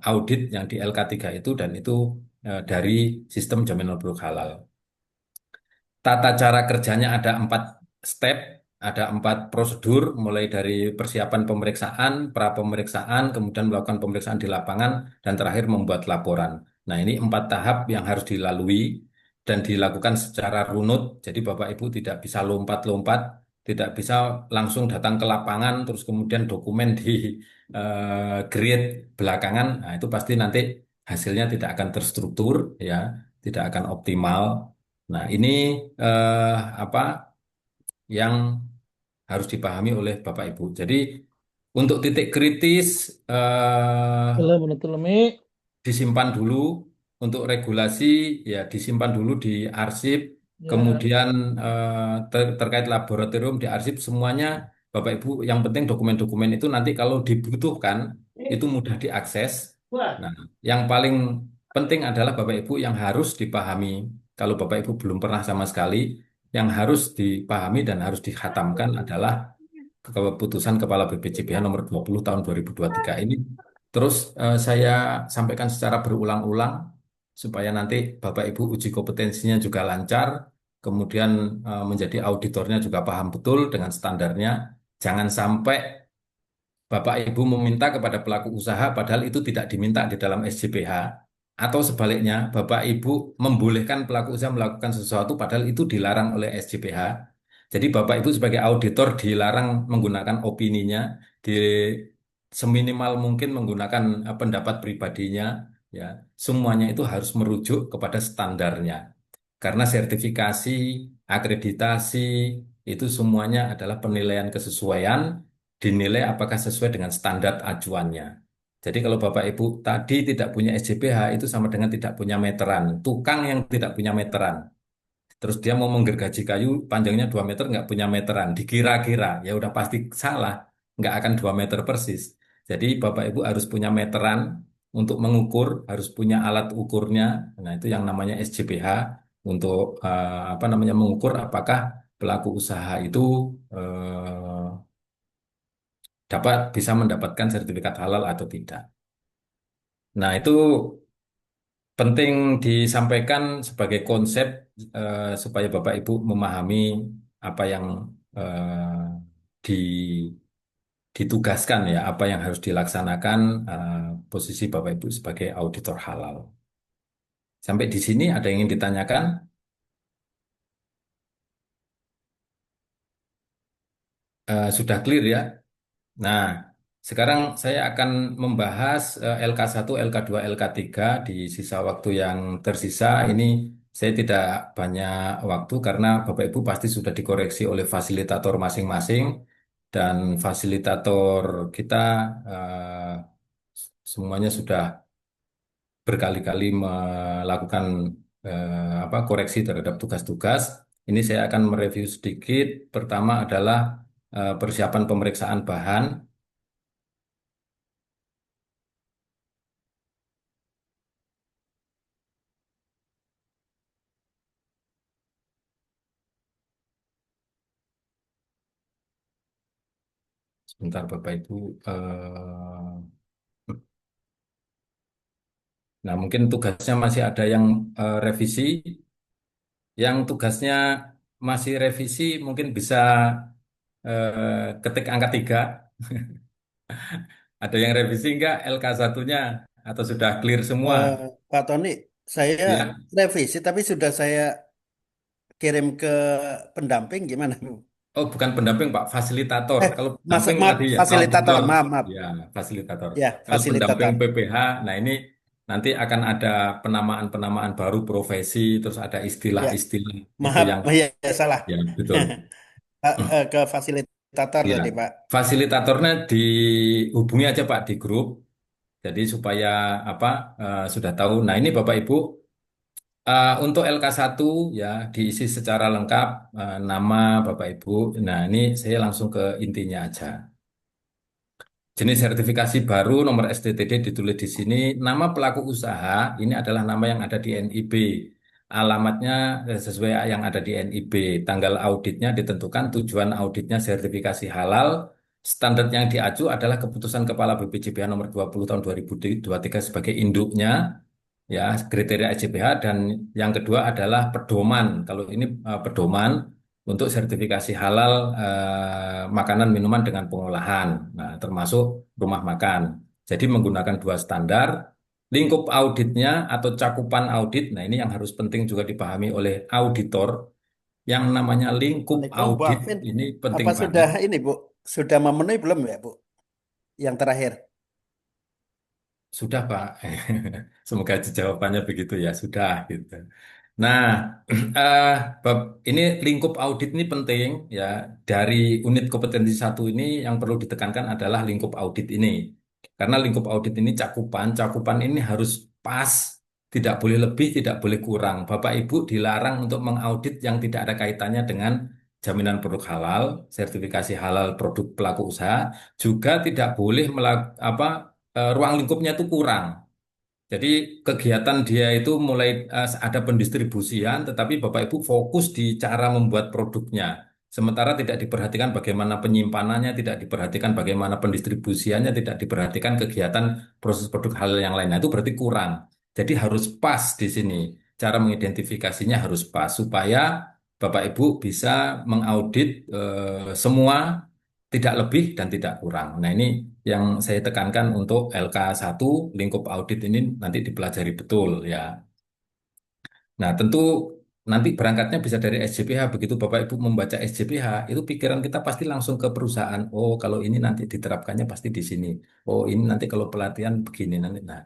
audit yang di LK3 itu, dan itu dari sistem jaminan produk halal. Tata cara kerjanya ada 4 step, ada 4 prosedur, mulai dari persiapan pemeriksaan, pra-pemeriksaan, kemudian melakukan pemeriksaan di lapangan, dan terakhir membuat laporan. Nah, ini 4 tahap yang harus dilalui dan dilakukan secara runut. Jadi Bapak Ibu tidak bisa lompat-lompat, tidak bisa langsung datang ke lapangan, terus kemudian dokumen di grade belakangan. Nah, itu pasti nanti hasilnya tidak akan terstruktur, ya, tidak akan optimal. Nah, ini eh, apa yang harus dipahami oleh Bapak Ibu. Jadi, untuk titik kritis Belum menutup lemi. disimpan dulu, untuk regulasi ya disimpan dulu di arsip, Ya. kemudian terkait laboratorium di arsip semuanya Bapak Ibu. Yang penting dokumen-dokumen itu nanti kalau dibutuhkan itu mudah diakses. Nah, yang paling penting adalah Bapak Ibu yang harus dipahami. Kalau Bapak Ibu belum pernah sama sekali, yang harus dipahami dan harus dikhatamkan adalah keputusan Kepala BPJPH nomor 20 tahun 2023 ini. Terus saya sampaikan secara berulang-ulang supaya nanti Bapak Ibu uji kompetensinya juga lancar, kemudian menjadi auditornya juga paham betul dengan standarnya. Jangan sampai Bapak Ibu meminta kepada pelaku usaha padahal itu tidak diminta di dalam SJPH. Atau sebaliknya, Bapak Ibu membolehkan pelaku usaha melakukan sesuatu padahal itu dilarang oleh SJPH. Jadi Bapak Ibu sebagai auditor dilarang menggunakan opininya, di seminimal mungkin menggunakan pendapat pribadinya, ya, semuanya itu harus merujuk kepada standarnya. Karena sertifikasi, akreditasi, itu semuanya adalah penilaian kesesuaian, dinilai apakah sesuai dengan standar acuannya. Jadi kalau Bapak Ibu tadi tidak punya SJPH itu sama dengan tidak punya meteran. Tukang yang tidak punya meteran. Terus dia mau menggergaji kayu panjangnya 2 meter nggak punya meteran. Dikira-kira ya udah pasti salah. Nggak akan 2 meter persis. Jadi Bapak Ibu harus punya meteran untuk mengukur, harus punya alat ukurnya. Nah itu yang namanya SJPH untuk apa namanya mengukur apakah pelaku usaha itu eh, dapat bisa mendapatkan sertifikat halal atau tidak. Nah itu penting disampaikan sebagai konsep supaya Bapak Ibu memahami apa yang eh, di, ditugaskan ya, apa yang harus dilaksanakan posisi Bapak Ibu sebagai auditor halal. Sampai di sini ada yang ingin ditanyakan? Sudah clear ya? Nah, sekarang saya akan membahas LK1, LK2, LK3 di sisa waktu yang tersisa. Ini saya tidak banyak waktu karena Bapak Ibu pasti sudah dikoreksi oleh fasilitator masing-masing dan fasilitator kita eh, semuanya sudah berkali-kali melakukan apa koreksi terhadap tugas-tugas. Ini saya akan mereview sedikit. Pertama adalah persiapan pemeriksaan bahan. Sebentar Bapak Ibu. Nah, mungkin tugasnya masih ada yang revisi. Yang tugasnya masih revisi mungkin bisa ketik angka 3. Ada yang revisi enggak LK1-nya? Atau sudah clear semua? Eh, Pak Tony, saya Ya. revisi tapi sudah saya kirim ke pendamping gimana? Oh, bukan pendamping, Pak. Fasilitator. Eh, Kalau Mas, pendamping maaf, tadi ya, fasilitator, auditor. maaf, maaf. Ya, fasilitator. Ya, Kalau pendamping fasilitator. PPH, nah ini nanti akan ada penamaan-penamaan baru profesi, terus ada Ya, istilah-istilah itu maaf, yang, ya, salah. ya betul. Ke fasilitator Ya, tadi, Pak. fasilitatornya dihubungi aja Pak di grup. Jadi supaya apa sudah tahu. Nah ini Bapak Ibu untuk LK1 ya diisi secara lengkap nama Bapak Ibu. Nah ini saya langsung ke intinya aja. Jenis sertifikasi baru nomor STTD ditulis di sini. Nama pelaku usaha ini adalah nama yang ada di NIB. Alamatnya sesuai yang ada di NIB. Tanggal auditnya ditentukan, tujuan auditnya sertifikasi halal. Standar yang diacu adalah keputusan Kepala BPJPH nomor 20 tahun 2023 sebagai induknya ya kriteria SJPH dan yang kedua adalah pedoman. Kalau ini pedoman untuk sertifikasi halal makanan minuman dengan pengolahan, nah termasuk rumah makan. Jadi menggunakan dua standar, lingkup auditnya atau cakupan audit. Nah ini yang harus penting juga dipahami oleh auditor. Yang namanya lingkup Assalamualaikum, Bu audit Alvin. ini penting Apa sudah banget. ini, Bu? Sudah memenuhi belum ya, Bu? Yang terakhir. Sudah Pak, semoga jawabannya begitu ya, sudah gitu. Nah, eh, ini lingkup audit ini penting ya. Dari unit kompetensi satu ini yang perlu ditekankan adalah lingkup audit ini. Karena lingkup audit ini cakupan ini harus pas, tidak boleh lebih, tidak boleh kurang. Bapak Ibu dilarang untuk mengaudit yang tidak ada kaitannya dengan jaminan produk halal, sertifikasi halal produk pelaku usaha, juga tidak boleh ruang lingkupnya itu kurang. Jadi kegiatan dia itu mulai ada pendistribusian, tetapi Bapak Ibu fokus di cara membuat produknya. Sementara tidak diperhatikan bagaimana penyimpanannya, tidak diperhatikan bagaimana pendistribusiannya, tidak diperhatikan kegiatan proses produk halal yang lainnya. Itu berarti kurang. Jadi harus pas di sini. Cara mengidentifikasinya harus pas supaya Bapak Ibu bisa mengaudit semua tidak lebih dan tidak kurang. Nah, ini yang saya tekankan untuk LK1 lingkup audit ini nanti dipelajari betul ya. Nah, tentu nanti berangkatnya bisa dari SJPH. Begitu Bapak Ibu membaca SJPH, itu pikiran kita pasti langsung ke perusahaan. Oh, kalau ini nanti diterapkannya pasti di sini. Oh, ini nanti kalau pelatihan begini nanti. Nah,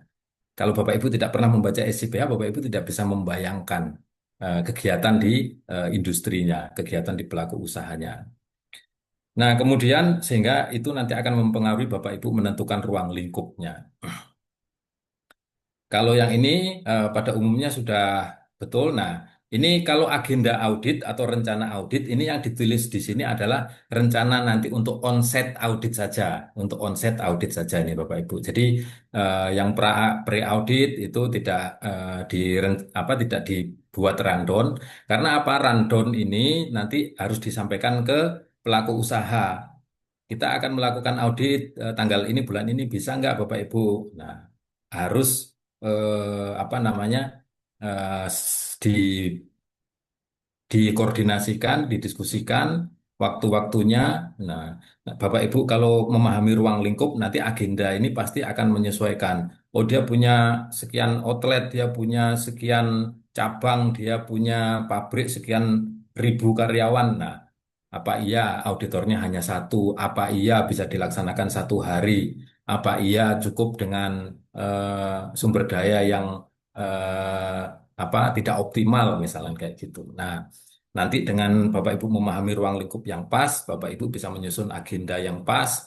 Kalau Bapak Ibu tidak pernah membaca SCBA, Bapak Ibu tidak bisa membayangkan kegiatan di industrinya, kegiatan di pelaku usahanya. Nah, kemudian sehingga itu nanti akan mempengaruhi Bapak Ibu menentukan ruang lingkupnya. Kalau yang ini pada umumnya sudah betul. Nah, ini kalau agenda audit atau rencana audit, ini yang ditulis di sini adalah rencana nanti untuk onset audit saja, untuk onset audit saja ini Bapak Ibu. Jadi yang pre-audit itu tidak tidak dibuat rundown, karena apa? Rundown ini nanti harus disampaikan ke pelaku usaha. Kita akan melakukan audit tanggal ini bulan ini bisa nggak Bapak Ibu? Nah, harus apa namanya di dikoordinasikan, didiskusikan waktu-waktunya. Nah, Bapak Ibu kalau memahami ruang lingkup, nanti agenda ini pasti akan menyesuaikan. Oh, dia punya sekian outlet, dia punya sekian cabang, dia punya pabrik sekian ribu karyawan. Nah, apa iya auditornya hanya satu? Apa iya bisa dilaksanakan satu hari? Apa iya cukup dengan sumber daya yang eh, tidak optimal misalnya kayak gitu. Nah, nanti dengan Bapak Ibu memahami ruang lingkup yang pas, Bapak Ibu bisa menyusun agenda yang pas,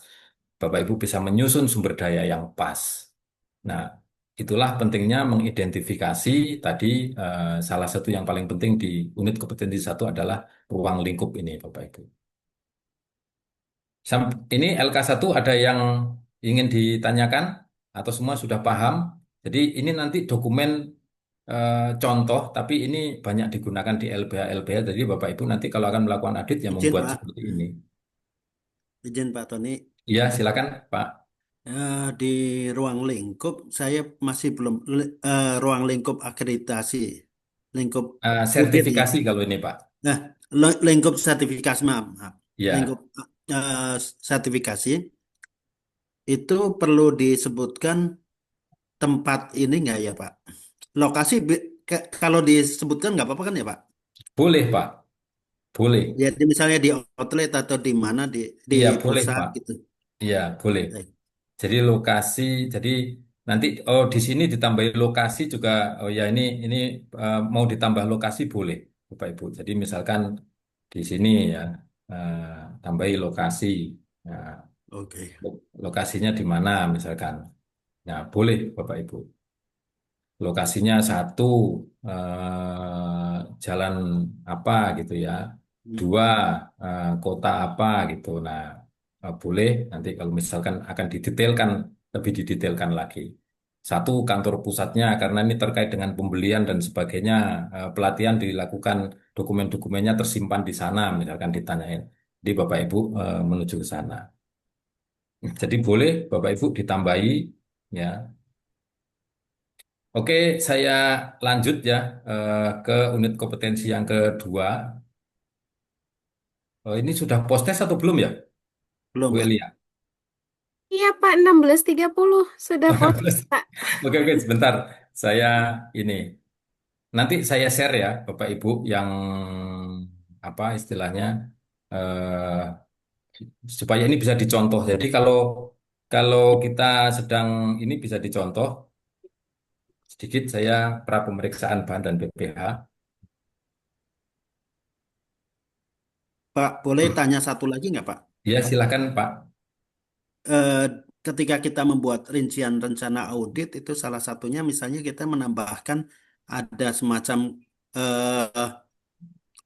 Bapak Ibu bisa menyusun sumber daya yang pas. Nah, itulah pentingnya mengidentifikasi tadi salah satu yang paling penting di unit kompetensi satu adalah ruang lingkup ini, Bapak Ibu. Ini LK1 ada yang ingin ditanyakan atau semua sudah paham? Jadi ini nanti dokumen contoh, tapi ini banyak digunakan di LBH-LBH. Jadi Bapak Ibu nanti kalau akan melakukan audit yang Izin membuat Pak, seperti ini. izin Pak Tony. Iya, silakan Pak. Di ruang lingkup saya masih belum ruang lingkup akreditasi, lingkup audit ya. Sertifikasi kalau ini Pak. Nah, lingkup sertifikasi, maaf, maaf. Ya, Lingkup sertifikasi itu perlu disebutkan tempat ini nggak ya Pak? Lokasi kalau disebutkan nggak apa-apa kan ya Pak? boleh Pak. Boleh. Jadi misalnya di outlet atau di mana di Iya, boleh pusat Pak. gitu. Iya, boleh. Baik. Jadi lokasi, jadi nanti di sini ditambahin lokasi juga. Oh ya, ini mau ditambah lokasi boleh, Bapak Ibu. Jadi misalkan di sini ya eh, tambahi lokasi. Nah, Oke. lokasinya di mana misalkan. Nah, boleh Bapak Ibu. Lokasinya satu jalan apa gitu ya. Dua kota apa gitu. Nah, boleh nanti kalau misalkan akan didetailkan lebih didetailkan lagi. Satu kantor pusatnya karena ini terkait dengan pembelian dan sebagainya, pelatihan dilakukan, dokumen-dokumennya tersimpan di sana misalkan ditanyain. Di Bapak Ibu menuju ke sana. Jadi boleh Bapak Ibu ditambahi ya. Oke, saya lanjut ya ke unit kompetensi yang kedua. Ini sudah post test atau belum ya, Belum Bu Pak. Elia? Iya, Pak, 16.30 sudah post, Pak. Oke, oke, sebentar. Saya ini nanti saya share ya, Bapak Ibu, yang apa istilahnya eh, supaya ini bisa dicontoh. Jadi kalau kalau kita sedang ini bisa dicontoh sedikit saya pra pemeriksaan bahan dan BPH. Pak, boleh tanya satu lagi nggak Pak? Ya, silakan Pak. Eh, Ketika kita membuat rincian rencana audit itu salah satunya misalnya kita menambahkan ada semacam eh,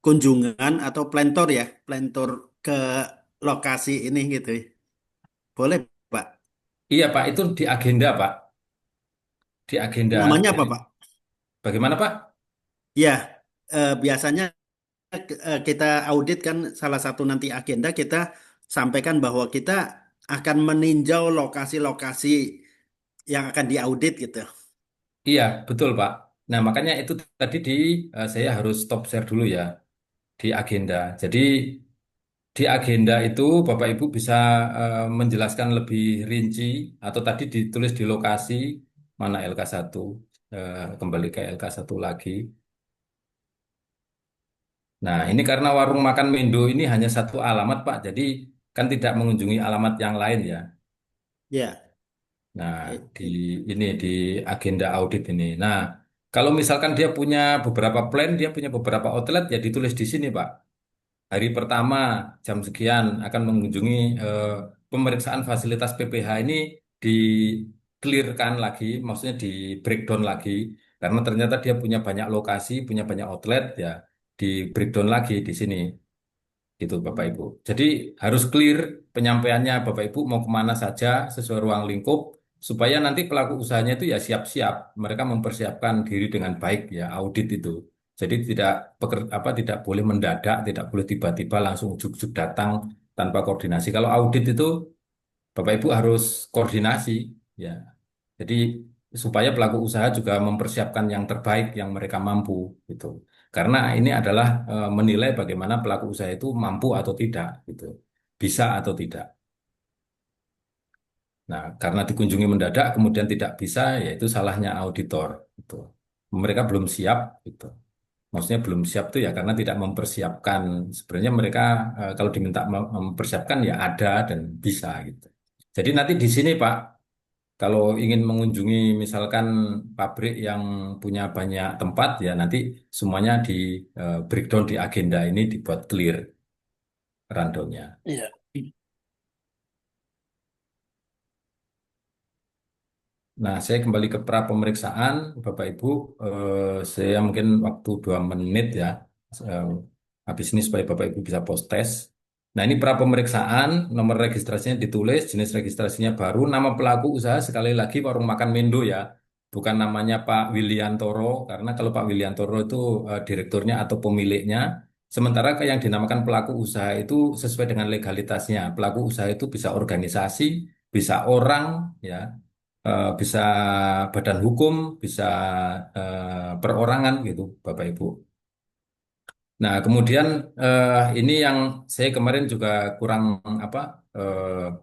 kunjungan atau plantor ya, plantor ke lokasi ini gitu. Boleh Pak. Iya Pak, itu di agenda Pak, di agenda. Namanya apa Jadi Pak? bagaimana Pak? Ya, biasanya kita audit kan salah satu nanti agenda kita sampaikan bahwa kita akan meninjau lokasi-lokasi yang akan diaudit gitu. Iya, betul Pak. Nah, makanya itu tadi saya harus stop share dulu ya di agenda. Jadi di agenda itu Bapak Ibu bisa menjelaskan lebih rinci atau tadi ditulis di lokasi mana LK1, kembali ke LK1 lagi. Nah, ini karena warung makan Mendo ini hanya satu alamat Pak, jadi kan tidak mengunjungi alamat yang lain ya. Ya, Nah, Eh, di ini di agenda audit ini. Nah, kalau misalkan dia punya beberapa plan, dia punya beberapa outlet, ya ditulis di sini, Pak. Hari pertama jam sekian akan mengunjungi pemeriksaan fasilitas PPH ini di clearkan lagi, maksudnya di breakdown lagi, karena ternyata dia punya banyak lokasi, punya banyak outlet, ya di breakdown lagi di sini, gitu Bapak Ibu. Jadi harus clear penyampaiannya Bapak Ibu mau kemana saja sesuai ruang lingkup, supaya nanti pelaku usahanya itu ya siap-siap, mereka mempersiapkan diri dengan baik ya audit itu. Jadi tidak boleh mendadak, tidak boleh tiba-tiba langsung ujuk-ujuk datang tanpa koordinasi. Kalau audit itu Bapak Ibu harus koordinasi ya. Jadi supaya pelaku usaha juga mempersiapkan yang terbaik yang mereka mampu gitu. Karena ini adalah menilai bagaimana pelaku usaha itu mampu atau tidak gitu. Bisa atau tidak. Nah, karena dikunjungi mendadak kemudian tidak bisa, yaitu salahnya auditor gitu. Mereka belum siap gitu. Maksudnya belum siap tuh ya karena tidak mempersiapkan. Sebenarnya mereka kalau diminta mempersiapkan ya ada dan bisa gitu. Jadi nanti di sini Pak, kalau ingin mengunjungi misalkan pabrik yang punya banyak tempat ya nanti semuanya di breakdown di agenda ini dibuat clear rundownnya. Iya. Nah, saya kembali ke pra pemeriksaan, Bapak Ibu. Saya mungkin waktu 2 menit ya, eh, habis ini supaya Bapak Ibu bisa post test. Nah, ini pra pemeriksaan, nomor registrasinya ditulis, jenis registrasinya baru, nama pelaku usaha sekali lagi warung makan Mendo ya, bukan namanya Pak Wiliantoro, karena kalau Pak Wiliantoro itu direkturnya atau pemiliknya, sementara yang dinamakan pelaku usaha itu sesuai dengan legalitasnya. Pelaku usaha itu bisa organisasi, bisa orang, ya bisa badan hukum, bisa perorangan gitu, Bapak Ibu. Nah, kemudian ini yang saya kemarin juga kurang apa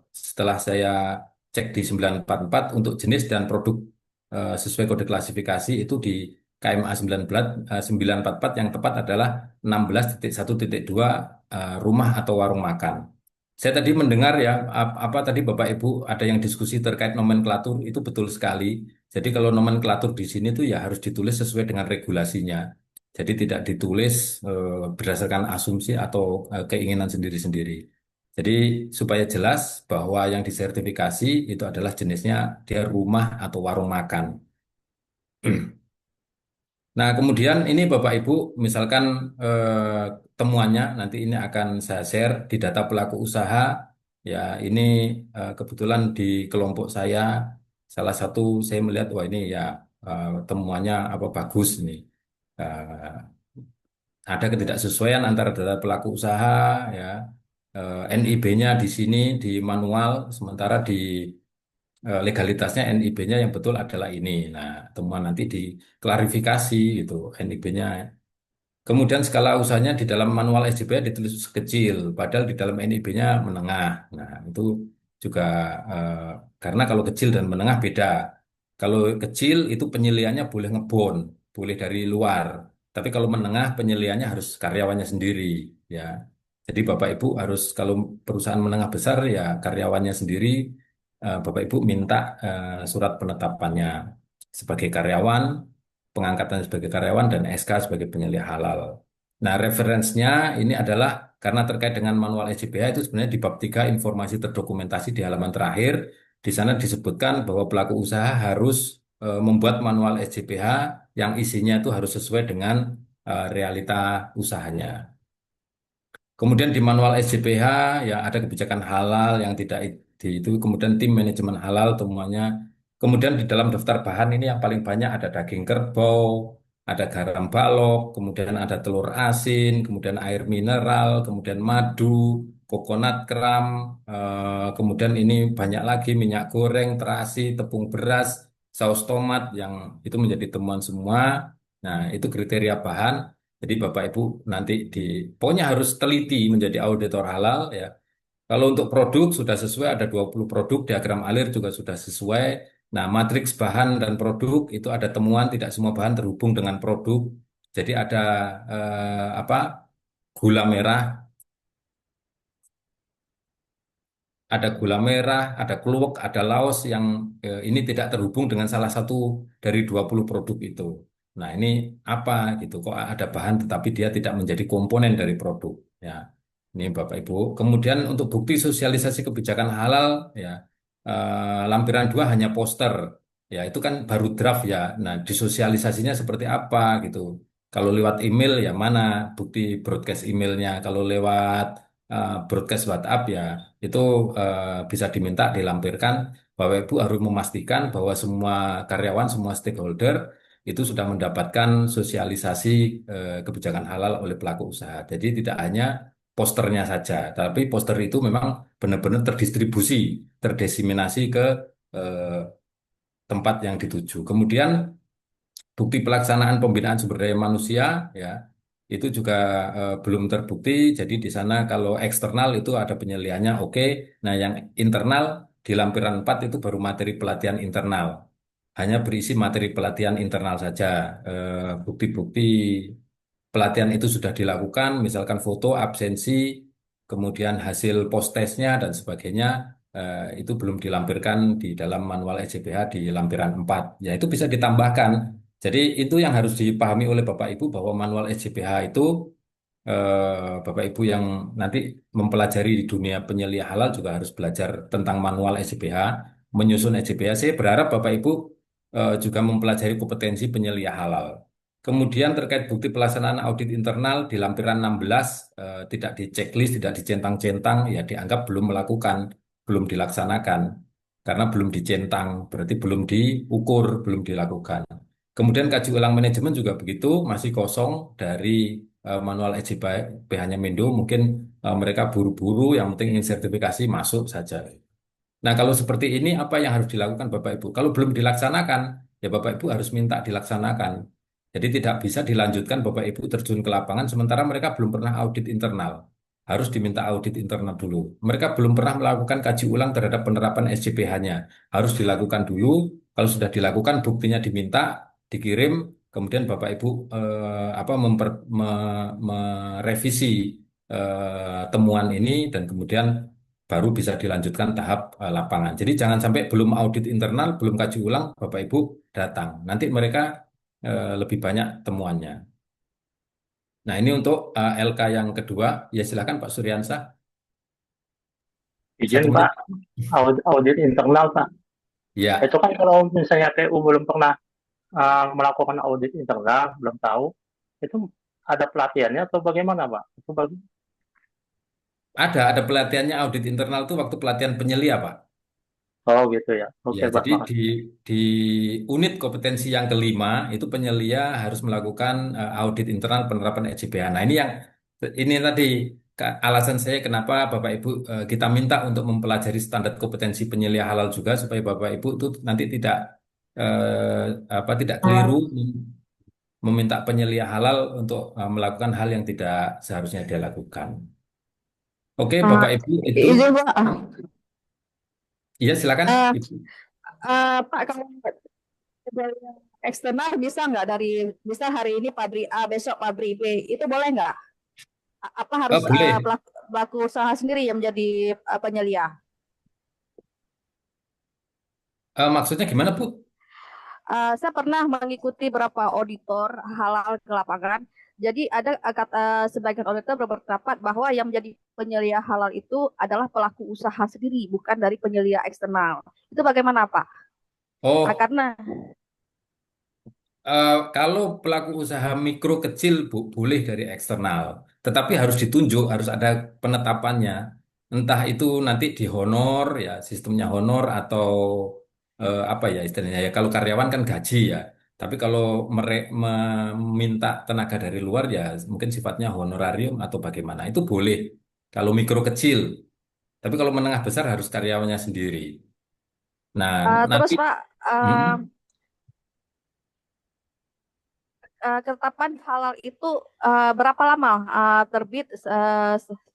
setelah saya cek di 944 untuk jenis dan produk sesuai kode klasifikasi itu di KMA 944 yang tepat adalah 16.1.2 rumah atau warung makan. Saya tadi mendengar ya apa tadi Bapak Ibu ada yang diskusi terkait nomenklatur itu betul sekali. Jadi kalau nomenklatur di sini tuh ya harus ditulis sesuai dengan regulasinya. Jadi tidak ditulis berdasarkan asumsi atau keinginan sendiri-sendiri. Jadi supaya jelas bahwa yang disertifikasi itu adalah jenisnya dia rumah atau warung makan. Nah, kemudian ini Bapak Ibu, misalkan temuannya nanti ini akan saya share di data pelaku usaha. Ya, ini kebetulan di kelompok saya salah satu saya melihat wah ini ya temuannya apa bagus ini. Eh, ada ketidaksesuaian antara data pelaku usaha ya NIB-nya di sini di manual sementara di legalitasnya NIB-nya yang betul adalah ini. Nah, temuan nanti diklarifikasi gitu NIB-nya. Kemudian skala usahanya di dalam manual SJP ditulis kecil, padahal di dalam NIB-nya menengah. Nah, itu juga eh, karena kalau kecil dan menengah beda. Kalau kecil itu penyeliannya boleh ngebon, boleh dari luar. Tapi kalau menengah penyeliannya harus karyawannya sendiri, ya. Jadi Bapak Ibu harus kalau perusahaan menengah besar ya karyawannya sendiri, Bapak Ibu minta surat penetapannya sebagai karyawan pengangkatan sebagai karyawan dan SK sebagai penyelia halal. Nah, referensinya ini adalah karena terkait dengan manual SJPH itu sebenarnya di bab 3 informasi terdokumentasi di halaman terakhir. Di sana disebutkan bahwa pelaku usaha harus membuat manual SJPH yang isinya itu harus sesuai dengan realita usahanya. Kemudian di manual SJPH ya ada kebijakan halal yang tidak itu kemudian tim manajemen halal temuannya. Kemudian di dalam daftar bahan ini yang paling banyak ada daging kerbau, ada garam balok, kemudian ada telur asin, kemudian air mineral, kemudian madu, kokonat kram, kemudian ini banyak lagi minyak goreng, terasi, tepung beras, saus tomat yang itu menjadi temuan semua. Nah, itu kriteria bahan. Jadi Bapak Ibu nanti pokoknya harus teliti menjadi auditor halal ya. Kalau untuk produk sudah sesuai ada 20 produk, diagram alir juga sudah sesuai. Nah, matriks bahan dan produk itu ada temuan tidak semua bahan terhubung dengan produk. Jadi ada apa? Gula merah ada gula merah, ada kluwek, ada laos yang ini tidak terhubung dengan salah satu dari 20 produk itu. Nah, ini apa gitu? Kok ada bahan tetapi dia tidak menjadi komponen dari produk. Ya, ini Bapak Ibu. Kemudian untuk bukti sosialisasi kebijakan halal, ya lampiran 2 hanya poster. Ya, itu kan baru draft ya. Nah, disosialisasinya seperti apa gitu. Kalau lewat email ya mana bukti broadcast emailnya. Kalau lewat broadcast WhatsApp ya itu bisa diminta dilampirkan. Bapak Ibu harus memastikan bahwa semua karyawan, semua stakeholder itu sudah mendapatkan sosialisasi kebijakan halal oleh pelaku usaha. Jadi tidak hanya posternya saja, tapi poster itu memang benar-benar terdistribusi, terdiseminasi ke eh, tempat yang dituju. Kemudian bukti pelaksanaan pembinaan sumber daya manusia ya itu juga belum terbukti. Jadi di sana kalau eksternal itu ada penyelihannya oke. Nah, yang internal di lampiran 4 itu baru materi pelatihan internal. Hanya berisi materi pelatihan internal saja. Bukti-bukti pelatihan itu sudah dilakukan, misalkan foto, absensi, kemudian hasil post testnya dan sebagainya, itu belum dilampirkan di dalam manual SCBH di lampiran 4. Ya, itu bisa ditambahkan. Jadi itu yang harus dipahami oleh Bapak Ibu bahwa manual SCBH itu Bapak Ibu yang nanti mempelajari di dunia penyelia halal juga harus belajar tentang manual SCBH, menyusun SCBH. Saya berharap Bapak Ibu juga mempelajari kompetensi penyelia halal. Kemudian terkait bukti pelaksanaan audit internal di lampiran 16 tidak di checklist, tidak dicentang-centang, ya dianggap belum melakukan, belum dilaksanakan. Karena belum dicentang, berarti belum diukur, belum dilakukan. Kemudian kaji ulang manajemen juga begitu, masih kosong dari manual SJPH-nya Mendo. Mungkin mereka buru-buru, yang penting ingin sertifikasi masuk saja. Nah, kalau seperti ini apa yang harus dilakukan Bapak Ibu? Kalau belum dilaksanakan, ya Bapak Ibu harus minta dilaksanakan. Jadi tidak bisa dilanjutkan Bapak Ibu terjun ke lapangan sementara mereka belum pernah audit internal. Harus diminta audit internal dulu. Mereka belum pernah melakukan kaji ulang terhadap penerapan SJPH-nya. Harus dilakukan dulu. Kalau sudah dilakukan, buktinya diminta, dikirim, kemudian Bapak Ibu merevisi temuan ini dan kemudian baru bisa dilanjutkan tahap lapangan. Jadi jangan sampai belum audit internal, belum kaji ulang, Bapak Ibu datang. Nanti mereka lebih banyak temuannya. Nah, ini untuk LK yang kedua. Ya, silakan Pak Suryansah. Izin 1 menit. Pak, audit internal Pak. Ya, Itu kan kalau misalnya TU belum pernah melakukan audit internal, belum tahu, itu ada pelatihannya atau bagaimana Pak? Itu ada pelatihannya audit internal itu waktu pelatihan penyelia, Pak. oh gitu ya. Ya, Oke Pak, jadi makasih. di unit kompetensi yang kelima itu penyelia harus melakukan audit internal penerapan SJPH. Nah, ini tadi alasan saya kenapa Bapak Ibu kita minta untuk mempelajari standar kompetensi penyelia halal juga supaya Bapak Ibu itu nanti tidak keliru meminta penyelia halal untuk melakukan hal yang tidak seharusnya dia lakukan. Oke, Bapak Ibu itu Izin Pak, iya silakan Eh, Ibu. Pak kalau dari yang eksternal bisa nggak bisa hari ini pabrik A, besok pabrik B, itu boleh nggak? Apa harus Boleh. pelaku usaha sendiri yang menjadi penyelia? Maksudnya gimana, Bu? Saya pernah mengikuti beberapa auditor halal ke lapangan. Jadi ada sebagian auditor berpendapat bahwa yang menjadi penyelia halal itu adalah pelaku usaha sendiri, bukan dari penyelia eksternal. Itu bagaimana, Pak? Oh, Karena kalau pelaku usaha mikro kecil boleh dari eksternal, tetapi harus ditunjuk, harus ada penetapannya. Entah itu nanti di honor, ya sistemnya honor atau apa ya istilahnya ya. Kalau karyawan kan gaji ya. Tapi kalau mereka meminta tenaga dari luar ya mungkin sifatnya honorarium atau bagaimana. Itu boleh kalau mikro kecil. Tapi kalau menengah besar harus karyawannya sendiri. Nah, terus nanti Pak, mm, ketetapan halal itu berapa lama terbit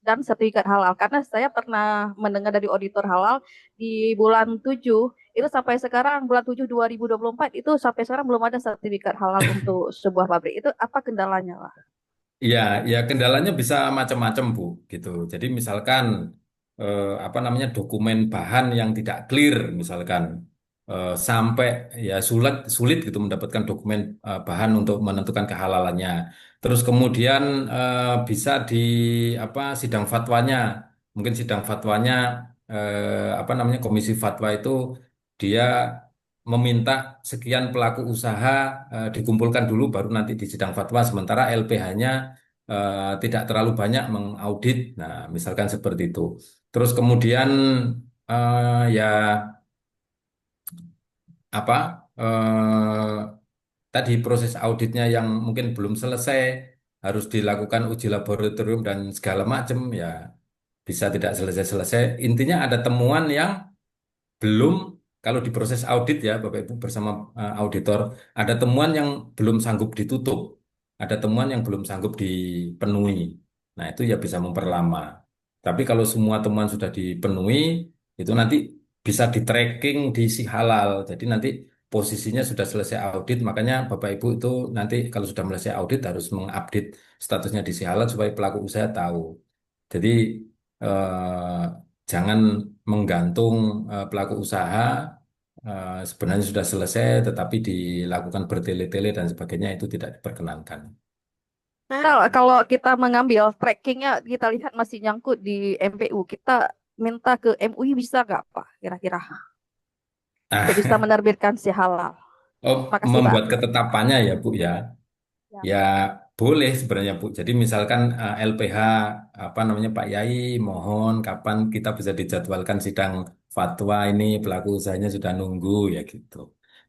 dan sertifikat halal? Karena saya pernah mendengar dari auditor halal di bulan 7 itu sampai sekarang bulan 7 2024 itu sampai sekarang belum ada sertifikat halal untuk sebuah pabrik. Itu apa kendalanya, Pak? ya, ya kendalanya bisa macam-macam Bu, gitu. Jadi misalkan apa namanya dokumen bahan yang tidak clear misalkan sampai ya sulit sulit gitu mendapatkan dokumen bahan untuk menentukan kehalalannya. Terus kemudian bisa di apa sidang fatwanya, mungkin sidang fatwanya apa namanya komisi fatwa itu dia meminta sekian pelaku usaha dikumpulkan dulu baru nanti di sidang fatwa, sementara LPH-nya tidak terlalu banyak mengaudit. Nah, misalkan seperti itu. Terus kemudian ya apa tadi proses auditnya yang mungkin belum selesai harus dilakukan uji laboratorium dan segala macam ya bisa tidak selesai-selesai. Intinya ada temuan yang belum kalau di proses audit ya Bapak Ibu bersama auditor ada temuan yang belum sanggup ditutup, ada temuan yang belum sanggup dipenuhi. Nah, itu ya bisa memperlama. Tapi kalau semua temuan sudah dipenuhi, itu nanti bisa di tracking di si halal. Jadi nanti posisinya sudah selesai audit, makanya Bapak Ibu itu nanti kalau sudah selesai audit harus mengupdate statusnya di si halal supaya pelaku usaha tahu. Jadi eh, jangan menggantung pelaku usaha sebenarnya sudah selesai tetapi dilakukan bertele-tele dan sebagainya itu tidak diperkenankan. Pak, Kalau kita mengambil trackingnya, kita lihat masih nyangkut di MPU, kita minta ke MUI bisa nggak Pak? Kira-kira untuk bisa Ah, menerbitkan si halal. oh, Terima kasih Pak. membuat ketetapannya ya Bu ya. Ya. Ya boleh sebenarnya Bu. Jadi misalkan LPH apa namanya Pak Yai mohon kapan kita bisa dijadwalkan sidang fatwa ini pelaku usahanya sudah nunggu ya gitu.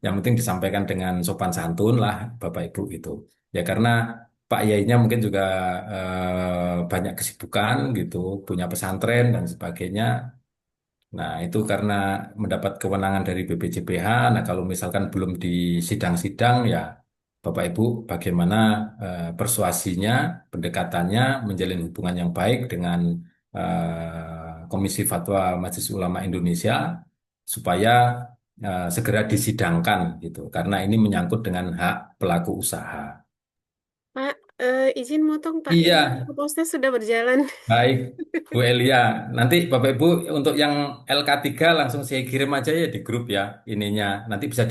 Yang penting disampaikan dengan sopan santun lah Bapak Ibu gitu. Ya karena Pak Yainya mungkin juga banyak kesibukan gitu, punya pesantren dan sebagainya. Nah, itu karena mendapat kewenangan dari BPJPH. Nah, kalau misalkan belum di sidang-sidang, ya Bapak Ibu bagaimana persuasinya, pendekatannya, menjalin hubungan yang baik dengan Komisi Fatwa Majelis Ulama Indonesia supaya segera disidangkan gitu. Karena ini menyangkut dengan hak pelaku usaha. Pak, izin motong Pak. Ini Iya, proses sudah berjalan. baik, Bu Elia. Nanti Bapak Ibu untuk yang LK3 langsung saya kirim aja ya di grup ya ininya. Nanti bisa